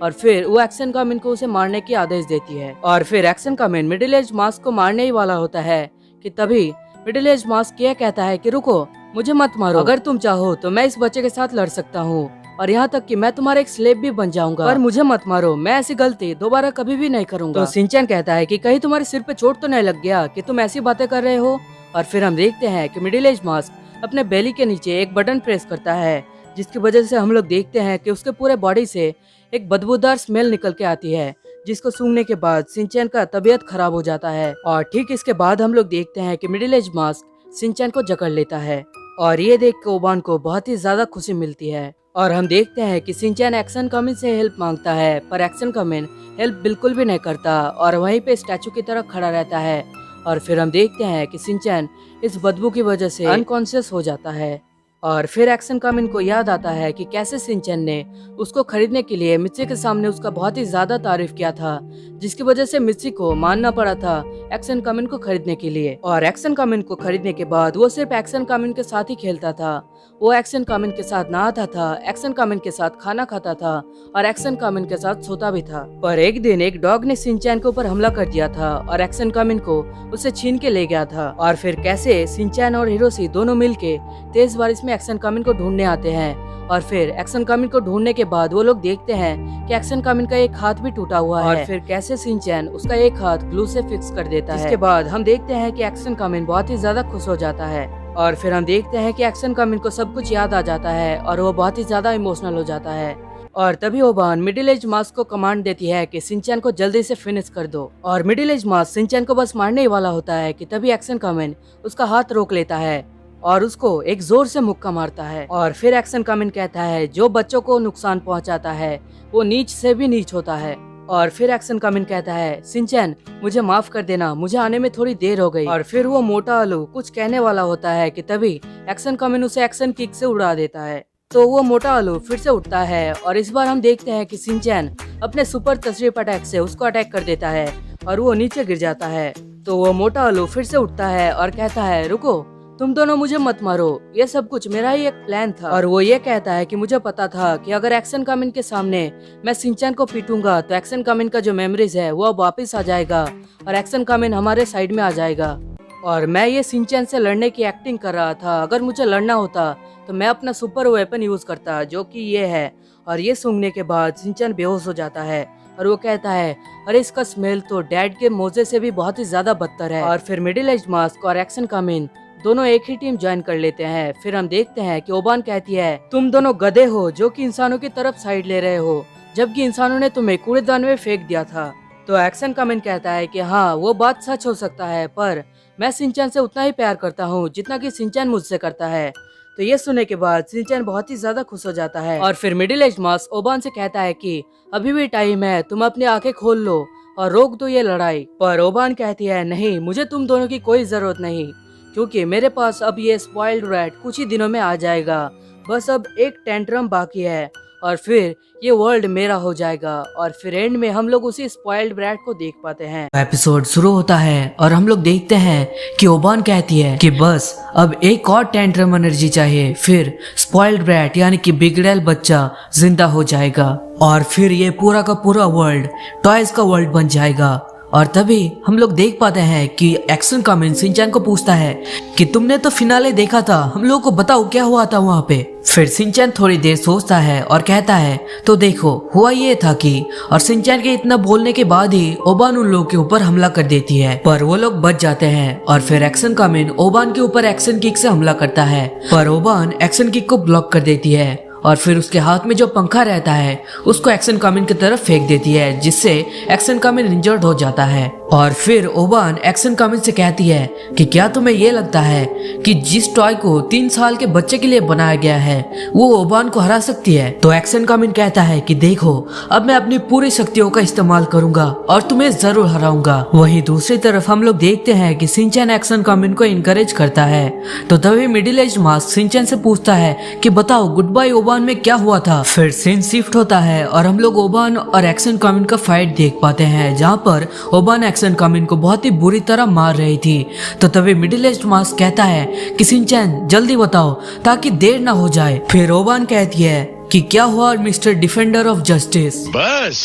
और फिर वो एक्शन कमिन को उसे मारने की आदेश देती है और फिर एक्शन कमिन मिडिल एज मास्क को मारने ही वाला होता है कि तभी मिडिल एज मास्क ये कहता है कि रुको, मुझे मत मारो, अगर तुम चाहो तो मैं इस बच्चे के साथ लड़ सकता हूँ और यहाँ तक कि मैं तुम्हारा एक स्लेव भी बन जाऊंगा, पर मुझे मत मारो, मैं ऐसी गलती दोबारा कभी भी नहीं करूंगा। तो शिनचैन कहता है कि कहीं तुम्हारे सिर पे चोट तो नहीं लग गया कि तुम ऐसी बातें कर रहे हो। और फिर हम देखते हैं कि मिडिल एज मास्क अपने बेली के नीचे एक बटन प्रेस करता है, जिसकी वजह से हम लोग देखते हैं कि उसके पूरे बॉडी से एक बदबूदार स्मेल निकल के आती है, जिसको सूंघने के बाद शिनचैन का तबीयत खराब हो जाता है। और ठीक इसके बाद हम लोग देखते हैं कि मिडिल एज मास्क शिनचैन को जकड़ लेता है और ये देख के ओबान को बहुत ही ज्यादा खुशी मिलती है। और हम देखते हैं कि शिनचैन एक्शन कमिन से हेल्प मांगता है, पर एक्शन कमिन हेल्प बिल्कुल भी नहीं करता और वहीं पे स्टैचू की तरह खड़ा रहता है। और फिर हम देखते हैं कि शिनचैन इस बदबू की वजह से अनकॉन्शियस हो जाता है। और फिर एक्शन कमिन को याद आता है कि कैसे शिनचैन ने उसको खरीदने के लिए मित्सी के सामने उसका बहुत ही ज्यादा तारीफ किया था, जिसकी वजह से मित्सी को मानना पड़ा था एक्शन कमिन को खरीदने के लिए। और एक्शन कमिन को खरीदने के बाद वो सिर्फ एक्शन कमिन के साथ ही खेलता था, वो एक्शन कमिन के साथ नहाता था, एक्शन कमिन के साथ खाना खाता था और एक्शन कमिन के साथ सोता भी था। पर एक दिन एक डॉग ने शिनचैन के ऊपर हमला कर दिया था और एक्शन कमिन को उसे छीन के ले गया था। और फिर कैसे शिनचैन और हिरोशी दोनों मिलके तेज बारिश में एक्शन कमिन को ढूंढने आते हैं और फिर एक्शन कमिन को ढूंढने के बाद वो लोग देखते हैं कि एक्शन कमिन का एक हाथ भी टूटा हुआ है और फिर कैसे शिनचैन उसका एक हाथ ग्लू से फिक्स कर देता है। इसके बाद हम देखते हैं कि एक्शन कमिन बहुत ही ज्यादा खुश हो जाता है और फिर हम देखते हैं कि एक्शन कमिन को सब कुछ याद आ जाता है और वो बहुत ही ज्यादा इमोशनल हो जाता है। और तभी ओबान मिडिल एज मास्क को कमांड देती है कि शिनचैन को जल्दी से फिनिश कर दो और मिडिल एज मास्क शिनचैन को बस मारने ही वाला होता है कि तभी एक्शन कमिन उसका हाथ रोक लेता है और उसको एक जोर से मुक्का मारता है। और फिर एक्शन कमिन कहता है जो बच्चों को नुकसान पहुंचाता है वो नीच से भी नीच होता है। और फिर एक्शन कमिन कहता है शिनचैन मुझे माफ कर देना, मुझे आने में थोड़ी देर हो गई। और फिर वो मोटा आलू कुछ कहने वाला होता है कि तभी एक्शन कमिन उसे एक्शन किक से उड़ा देता है। तो वो मोटा आलू फिर से उठता है और इस बार हम देखते हैं कि शिनचैन अपने सुपर तशरीफ अटैक से उसको अटैक कर देता है और वो नीचे गिर जाता है। तो वो मोटा आलू फिर से उठता है और कहता है रुको, तुम दोनों मुझे मत मारो, ये सब कुछ मेरा ही एक प्लान था। और वो ये कहता है कि मुझे पता था कि अगर एक्शन कमिन के सामने मैं शिनचैन को पीटूंगा तो एक्शन कमिन का जो मेमोरीज है वो अब वापस आ जाएगा और एक्शन कमिन हमारे साइड में आ जाएगा। और मैं ये शिनचैन से लड़ने की एक्टिंग कर रहा था, अगर मुझे लड़ना होता तो मैं अपना सुपर वेपन यूज करता जो कि ये है। और ये सूंघने के बाद शिनचैन बेहोश हो जाता है और वो कहता है अरे इसका स्मेल तो डैड के मोजे से भी बहुत ही ज्यादा बदतर है। और फिर मिडिल एज मास्क और एक्शन कमिन दोनों एक ही टीम ज्वाइन कर लेते हैं। फिर हम देखते हैं कि ओबान कहती है तुम दोनों गधे हो जो कि इंसानों की तरफ साइड ले रहे हो जबकि इंसानों ने तुम्हें कूड़ेदान में फेंक दिया था। तो एक्शन कमिन कहता है कि हाँ वो बात सच हो सकता है, पर मैं शिनचैन से उतना ही प्यार करता हूँ जितना कि शिनचैन मुझसे करता है। तो ये सुनने के बाद शिनचैन बहुत ही ज्यादा खुश हो जाता है। और फिर मिडिल एज मास्क ओबान से कहता है कि अभी भी टाइम है, तुम अपनी आंखें खोल लो और रोक दो ये लड़ाई। पर ओबान कहती है नहीं, मुझे तुम दोनों की कोई जरूरत नहीं, क्योंकि मेरे पास अब ये स्पॉइल्ड रैट कुछ ही दिनों में आ जाएगा, बस अब एक टेंट्रम बाकी है और फिर ये वर्ल्ड मेरा हो जाएगा। और फिर एंड में हम लोग उसी स्पॉइल्ड ब्रैट को देख पाते हैं। एपिसोड शुरू होता है और हम लोग देखते हैं कि ओबान कहती है कि बस अब एक और टेंट्रम एनर्जी चाहिए, फिर स्पॉइल्ड ब्रैट यानी कि बिगड़ैल बच्चा जिंदा हो जाएगा और फिर ये पूरा का पूरा वर्ल्ड टॉयज का वर्ल्ड बन जाएगा। और तभी हम लोग देख पाते हैं कि एक्शन कामिन शिनचैन को पूछता है कि तुमने तो फिनाले देखा था, हम लोगों को बताओ क्या हुआ था वहाँ पे। फिर शिनचैन थोड़ी देर सोचता है और कहता है तो देखो हुआ ये था कि, और शिनचैन के इतना बोलने के बाद ही ओबान उन लोगों के ऊपर हमला कर देती है, पर वो लोग बच जाते हैं। और फिर एक्शन कामिन ओबान के ऊपर एक्शन किक से हमला करता है, पर ओबान एक्शन किक को ब्लॉक कर देती है और फिर उसके हाथ में जो पंखा रहता है उसको एक्शन कामिन की तरफ फेंक देती है, जिससे एक्शन कामिन इंजर्ड हो जाता है। और फिर ओबान एक्शन कामिन से कहती है कि क्या तुम्हें ये लगता है कि जिस टॉय को 3 साल के बच्चे के लिए बनाया गया है वो ओबान को हरा सकती है। तो एक्शन कामिन कहता है कि देखो अब मैं अपनी पूरी शक्तियों का इस्तेमाल करूंगा और तुम्हें जरूर हराऊंगा। वहीं दूसरी तरफ हम लोग देखते हैं कि शिनचैन एक्शन कामिन को इनकरेज करता है। तो तभी मिडिल एज मास्क शिनचैन से पूछता है कि बताओ गुड बाय ओबान में क्या हुआ था। फिर सीन शिफ्ट होता है और हम लोग ओबान और एक्शन कामिन का फाइट देख पाते हैं, जहाँ पर ओबान एक्शन कामिन को बहुत ही बुरी तरह मार रही थी। तो तभी मिडिल एज मास्क कहता है कि शिनचैन जल्दी बताओ ताकि देर ना हो जाए। फिर ओबान कहती है कि क्या हुआ मिस्टर डिफेंडर ऑफ जस्टिस। बस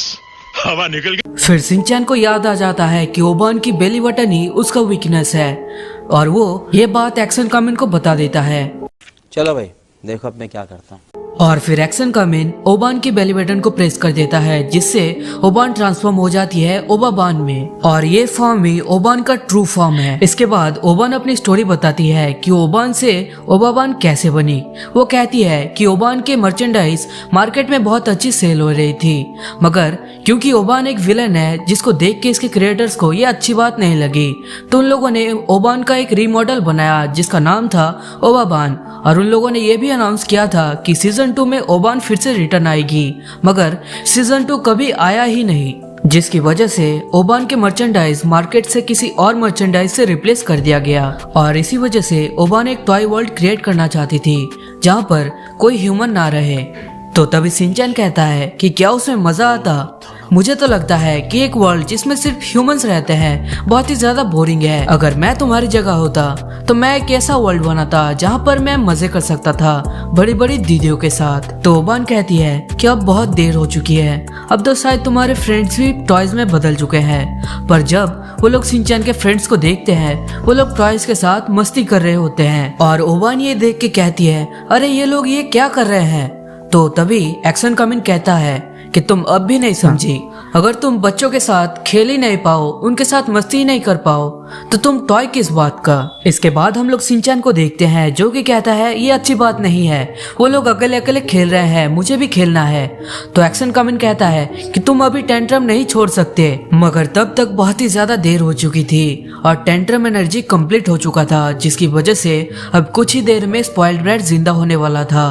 हवा निकल गई। फिर शिनचैन को याद आ जाता है कि ओबान की बेली बटन ही उसका वीकनेस है और वो ये बात एक्शन कामिन को बता देता है। चलो भाई देखो अब मैं क्या करता हूँ। और फिर एक्शन कामिन ओबान की बेली बटन को प्रेस कर देता है, जिससे ओबान ट्रांसफॉर्म हो जाती है ओबाबान में और ये फॉर्म ही ओबान का ट्रू फॉर्म है। इसके बाद ओबान अपनी स्टोरी बताती है कि ओबान से ओबाबान कैसे बनी। वो कहती है कि ओबान के मर्चेंडाइज मार्केट में बहुत अच्छी सेल हो रही थी, मगर क्योंकि ओबान एक विलन है जिसको देख के इसके क्रिएटर्स को ये अच्छी बात नहीं लगी, तो उन लोगों ने ओबान का एक रीमॉडल बनाया जिसका नाम था ओबाबान। और उन लोगों ने ये भी अनाउंस किया था कि सीजन 2 में ओबान फिर से रिटर्न आएगी, मगर सीजन 2 कभी आया ही नहीं, जिसकी वजह से ओबान के मर्चेंडाइज मार्केट से किसी और मर्चेंडाइज से रिप्लेस कर दिया गया। और इसी वजह से ओबान एक टॉय वर्ल्ड क्रिएट करना चाहती थी जहाँ पर कोई ह्यूमन ना रहे। तो तभी शिनचैन कहता है कि क्या उसमें मजा आता। मुझे तो लगता है कि एक वर्ल्ड जिसमें सिर्फ ह्यूमंस रहते हैं बहुत ही ज्यादा बोरिंग है। अगर मैं तुम्हारी जगह होता तो मैं एक ऐसा वर्ल्ड बनाता जहाँ पर मैं मजे कर सकता था बड़ी बड़ी दीदियों के साथ। तो ओबान कहती है कि अब बहुत देर हो चुकी है, अब तो शायद तुम्हारे फ्रेंड्स भी टॉयज में बदल चुके हैं। पर जब वो लोग शिनचैन के फ्रेंड्स को देखते हैं वो लोग टॉयज के साथ मस्ती कर रहे होते हैं और ओबान ये देख के कहती है अरे ये लोग ये क्या कर रहे हैं। तो तभी एक्शन कामिन कहता है कि तुम अब भी नहीं समझी, अगर तुम बच्चों के साथ खेल ही नहीं पाओ, उनके साथ मस्ती ही नहीं कर पाओ, तो तुम टॉय किस बात का। इसके बाद हम लोग शिनचैन को देखते हैं जो कि कहता है ये अच्छी बात नहीं है, वो लोग अकेले अकेले खेल रहे हैं, मुझे भी खेलना है। तो एक्शन कामिन कहता है कि तुम अभी टेंट्रम नहीं छोड़ सकते, मगर तब तक बहुत ही ज्यादा देर हो चुकी थी और टेंट्रम एनर्जी कंप्लीट हो चुका था, जिसकी वजह से अब कुछ ही देर में स्पॉइल्ड ब्रैट जिंदा होने वाला था।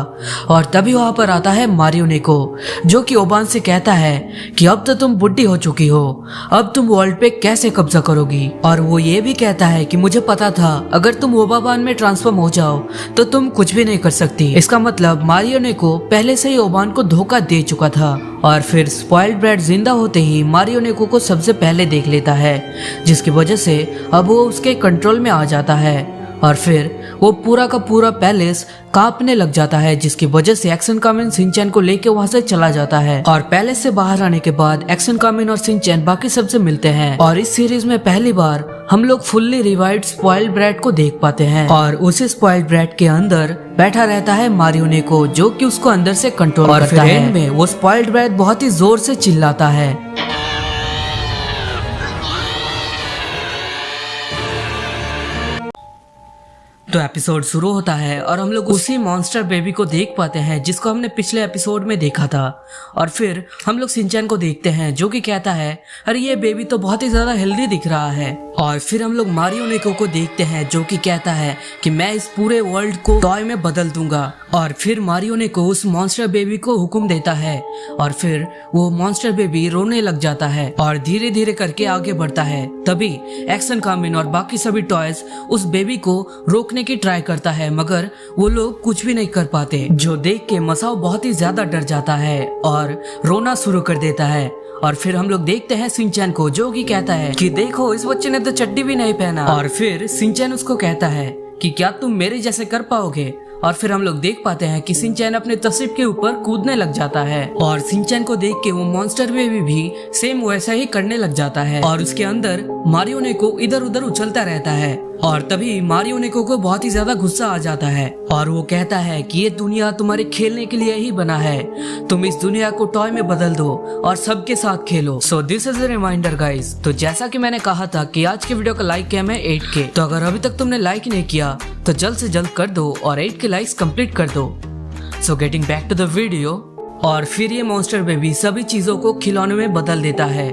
और तभी वहां पर आता है मारियोनेको जो कि ओबान से कहता है कि अब तो तुम बुढ़ी हो चुकी हो, अब तुम वर्ल्ड पे कैसे कब्जा करोगी। और वो ये भी कहता है कि मुझे पता था अगर तुम ओबाबान में ट्रांसफॉर्म हो जाओ तो तुम कुछ भी नहीं कर सकती। इसका मतलब मारियोनेको पहले से ही ओबान को धोखा दे चुका था। और फिर स्पॉइल्ड ब्रैट जिंदा होते ही मारियोनेको को सबसे पहले देख लेता है, जिसकी वजह से अब वो उसके कंट्रोल में आ जाता है और फिर वो पूरा का पूरा पैलेस कांपने लग जाता है, जिसकी वजह से एक्शन कामिन शिनचैन को लेके वहां से चला जाता है। और पैलेस से बाहर आने के बाद एक्शन कामिन और शिनचैन बाकी सबसे मिलते हैं और इस सीरीज में पहली बार हम लोग फुल्ली रिवाइव्ड स्पॉइल्ड ब्रैट को देख पाते हैं। और उसी स्पॉइल्ड ब्रैट के अंदर बैठा रहता है मारियोनेको जो कि उसको अंदर से कंट्रोल करता है। और फिर एंड में वो स्पॉइल्ड ब्रैट बहुत ही जोर से चिल्लाता है। तो एपिसोड शुरू होता है और हम लोग उसी मॉन्स्टर बेबी को देख पाते हैं जिसको हमने पिछले एपिसोड में देखा था। और फिर हम लोग शिनचैन को देखते हैं जो कि कहता है अरे ये बेबी तो बहुत ही ज्यादा हेल्दी दिख रहा है। और फिर हम लोग मारियो नेको को देखते हैं जो कि कहता है कि मैं इस पूरे वर्ल्ड को टॉय में बदल दूंगा। और फिर मारियो नेको उस मॉन्स्टर बेबी को हुक्म देता है और फिर वो मॉन्स्टर बेबी रोने लग जाता है और धीरे धीरे करके आगे बढ़ता है। तभी एक्शन कामिन और बाकी सभी टॉयज उस बेबी को रोकने की ट्राई करता है मगर वो लोग कुछ भी नहीं कर पाते, जो देख के मसाओ बहुत ही ज्यादा डर जाता है और रोना शुरू कर देता है। और फिर हम लोग देखते हैं सिंचैन को जो कि कहता है कि देखो इस बच्चे ने तो चड्डी भी नहीं पहना। और फिर सिंचैन उसको कहता है कि क्या तुम मेरे जैसे कर पाओगे। और फिर हम लोग देख पाते हैं कि सिंचैन अपने तस्वीर के ऊपर कूदने लग जाता है और सिंचैन को देख के वो मॉन्स्टर बेबी भी सेम वैसा ही करने लग जाता है और उसके अंदर मारियो नेको इधर उधर उछलता रहता है। और तभी मारियो नेको को बहुत ही ज्यादा गुस्सा आ जाता है और वो कहता है कि ये दुनिया तुम्हारे खेलने के लिए ही बना है, तुम इस दुनिया को टॉय में बदल दो और सबके साथ खेलो। So this is a reminder guys. तो जैसा कि मैंने कहा था कि आज के वीडियो का लाइक किया मैं 8K, तो अगर अभी तक तुमने लाइक नहीं किया तो जल्द से जल्द कर दो और 8K लाइक्स कंप्लीट कर दो। So getting back to the video. और फिर ये मॉन्स्टर बेबी सभी चीजों को खिलौने में बदल देता है,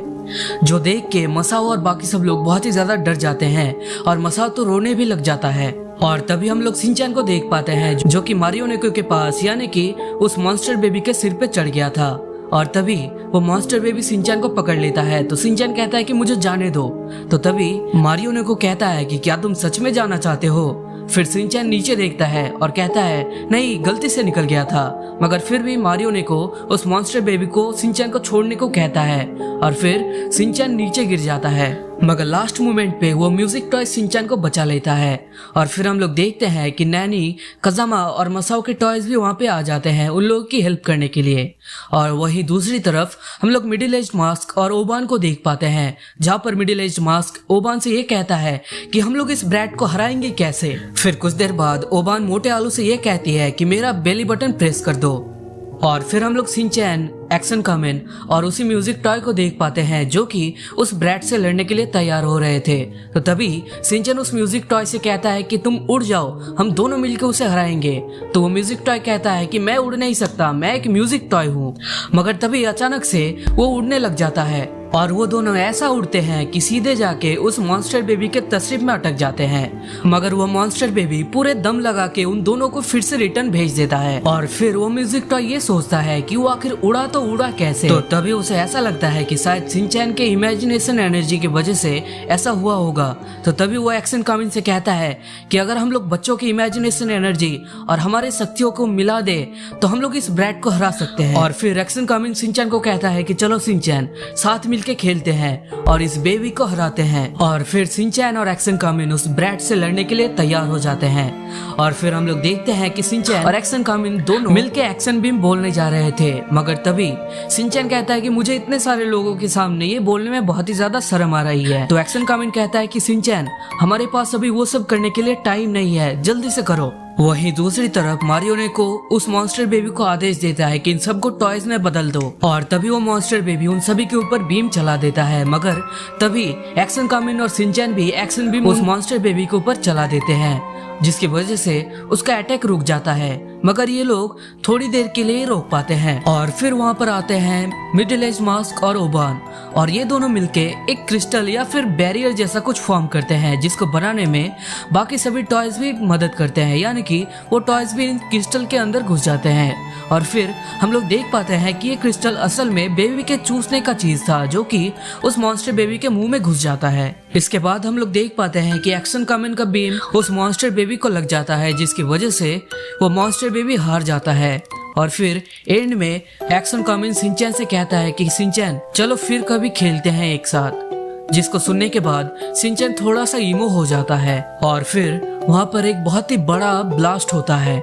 जो देख के मसाओ और बाकी सब लोग बहुत ही ज्यादा डर जाते हैं और मसाओ तो रोने भी लग जाता है। और तभी हम लोग सिंचैन को देख पाते हैं जो कि मारियो नेको के पास यानी कि उस मॉन्स्टर बेबी के सिर पे चढ़ गया था। और तभी वो मॉन्स्टर बेबी सिंचैन को पकड़ लेता है तो सिंचैन कहता है कि मुझे जाने दो। तो तभी मारियो नेको कहता है कि क्या तुम सच में जाना चाहते हो। फिर सिंचैन नीचे देखता है और कहता है नहीं, गलती से निकल गया था। मगर फिर भी मारियो नेको उस मॉन्स्टर बेबी को सिंचैन को छोड़ने को कहता है और फिर सिंचैन नीचे गिर जाता है। मगर लास्ट मोमेंट पे वो म्यूजिक टॉय सिंचैन को बचा लेता है। और फिर हम लोग देखते हैं कि नैनी, कजामा और मसाओ के टॉयज भी वहाँ पे आ जाते हैं उन लोगों की हेल्प करने के लिए। और वही दूसरी तरफ हम लोग मिडिल एज मास्क और ओबान को देख पाते हैं, जहाँ पर मिडिल एज मास्क ओबान से ये कहता है कि हम लोग इस ब्रैट को हराएंगे कैसे। फिर कुछ देर बाद ओबान मोटे आलू से ये कहती है कि मेरा बेली बटन प्रेस कर दो। और फिर हम लोग सिंचैन, एक्शन कामिन और उसी म्यूजिक टॉय को देख पाते हैं जो कि उस ब्रैट से लड़ने के लिए तैयार हो रहे थे। तो तभी सिंचैन उस म्यूजिक टॉय से कहता है कि तुम उड़ जाओ, हम दोनों मिलकर उसे हराएंगे। तो वो म्यूजिक टॉय कहता है कि मैं उड़ नहीं सकता, मैं एक म्यूजिक टॉय हूँ। मगर तभी अचानक से वो उड़ने लग जाता है और वो दोनों ऐसा उड़ते हैं कि सीधे जाके उस मॉन्स्टर बेबी के तस्वीर में अटक जाते हैं। मगर वो मॉन्स्टर बेबी पूरे दम लगा के उन दोनों को फिर से रिटर्न भेज देता है। और फिर वो म्यूजिक टॉय ये सोचता है कि वो आखिर उड़ा तो उड़ा कैसे। तो तभी उसे ऐसा लगता है कि शायद सिंचैन के इमेजिनेशन एनर्जी की वजह से ऐसा हुआ होगा। तो तभी वो एक्शन कामिन से कहता है कि अगर हम लोग बच्चों की इमेजिनेशन एनर्जी और हमारे शक्तियों को मिला दे तो हम लोग इस ब्रैट को हरा सकते हैं। और फिर एक्शन कामिन सिंचैन को कहता है कि चलो सिंचैन, साथ मिलके खेलते हैं और इस बेबी को हराते हैं। और फिर सिंचैन और एक्शन कामिन उस ब्रैट से लड़ने के लिए तैयार हो जाते हैं। और फिर हम लोग देखते हैं कि सिंचैन और एक्शन कामिन दोनों मिलके एक्शन बीम बोलने जा रहे थे। मगर तभी सिंचैन कहता है कि मुझे इतने सारे लोगों के सामने ये बोलने में बहुत ही ज्यादा शर्म आ रही है। तो एक्शन कामिन कहता है कि सिंचैन, हमारे पास अभी वो सब करने के लिए टाइम नहीं है, जल्दी से करो। वहीं दूसरी तरफ मारियो नेको उस मॉन्स्टर बेबी को आदेश देता है कि इन सबको टॉयज में बदल दो। और तभी वो मॉन्स्टर बेबी उन सभी के ऊपर बीम चला देता है। मगर तभी एक्शन कामिन और सिंचैन भी एक्शन बीम उस मॉन्स्टर बेबी के ऊपर चला देते हैं, जिसकी वजह से उसका अटैक रुक जाता है। मगर ये लोग थोड़ी देर के लिए रोक पाते हैं। और फिर वहाँ पर आते हैं मिडिल एज मास्क और ओबान और ये दोनों मिलके एक क्रिस्टल या फिर बैरियर जैसा कुछ फॉर्म करते हैं, जिसको बनाने में बाकी सभी टॉयज भी मदद करते हैं, यानी कि वो टॉयज भी इन क्रिस्टल के अंदर घुस जाते हैं। और फिर हम लोग देख पाते हैं कि ये क्रिस्टल असल में बेबी के चूसने का चीज था, जो कि उस मॉन्स्टर बेबी के मुंह में घुस जाता है। इसके बाद हम लोग देख पाते हैं कि एक्शन कामिन का बीम उस मॉन्स्टर बेबी को लग जाता है, जिसकी वजह से वो मॉन्स्टर बेबी हार जाता है। और फिर एंड में एक्शन कामिन सिंचैन से कहता है कि सिंचैन, चलो फिर कभी खेलते हैं एक साथ। जिसको सुनने के बाद सिंचैन थोड़ा सा ईमो हो जाता है। और फिर वहाँ पर एक बहुत ही बड़ा ब्लास्ट होता है,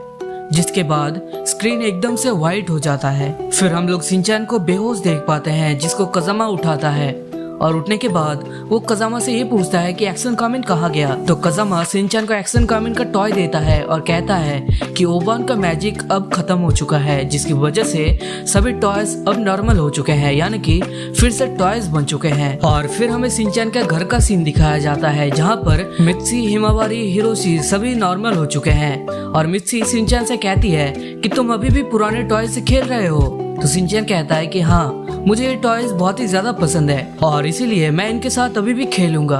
जिसके बाद स्क्रीन एकदम से व्हाइट हो जाता है। फिर हम लोग सिंचैन को बेहोश देख पाते हैं, जिसको कजामा उठाता है। और उठने के बाद वो कजामा से ये पूछता है कि एक्शन कामिन कहाँ गया। तो कजामा सिंचैन को एक्शन कामिन का टॉय देता है और कहता है कि ओबान का मैजिक अब खत्म हो चुका है, जिसकी वजह से सभी टॉयज अब नॉर्मल हो चुके हैं, यानी कि फिर से टॉयज बन चुके हैं। और फिर हमें सिंचैन के घर का सीन दिखाया जाता है, जहाँ पर मित्सी, हिमावारी, हिरोशी सभी नॉर्मल हो चुके हैं। और मित्सी सिंचैन से कहती है कि तुम अभी भी पुराने टॉय से खेल रहे हो। तो सिंचैन कहता है कि हाँ, मुझे ये टॉयज बहुत ही ज्यादा पसंद है और इसीलिए मैं इनके साथ अभी भी खेलूंगा।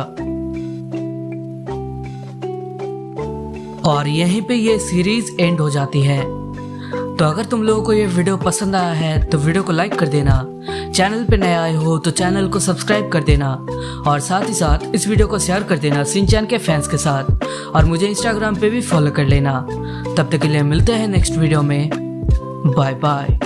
और यहीं पे ये सीरीज एंड हो जाती है। तो अगर तुम लोगों को ये वीडियो पसंद आया है तो वीडियो को लाइक कर देना, चैनल पे नए आए हो तो चैनल को सब्सक्राइब कर देना और साथ ही साथ इस वीडियो को शेयर कर देना शिनचैन के फैंस के साथ, और मुझे इंस्टाग्राम पे भी फॉलो कर लेना। तब तक के लिए मिलते हैं नेक्स्ट वीडियो में। Bye bye.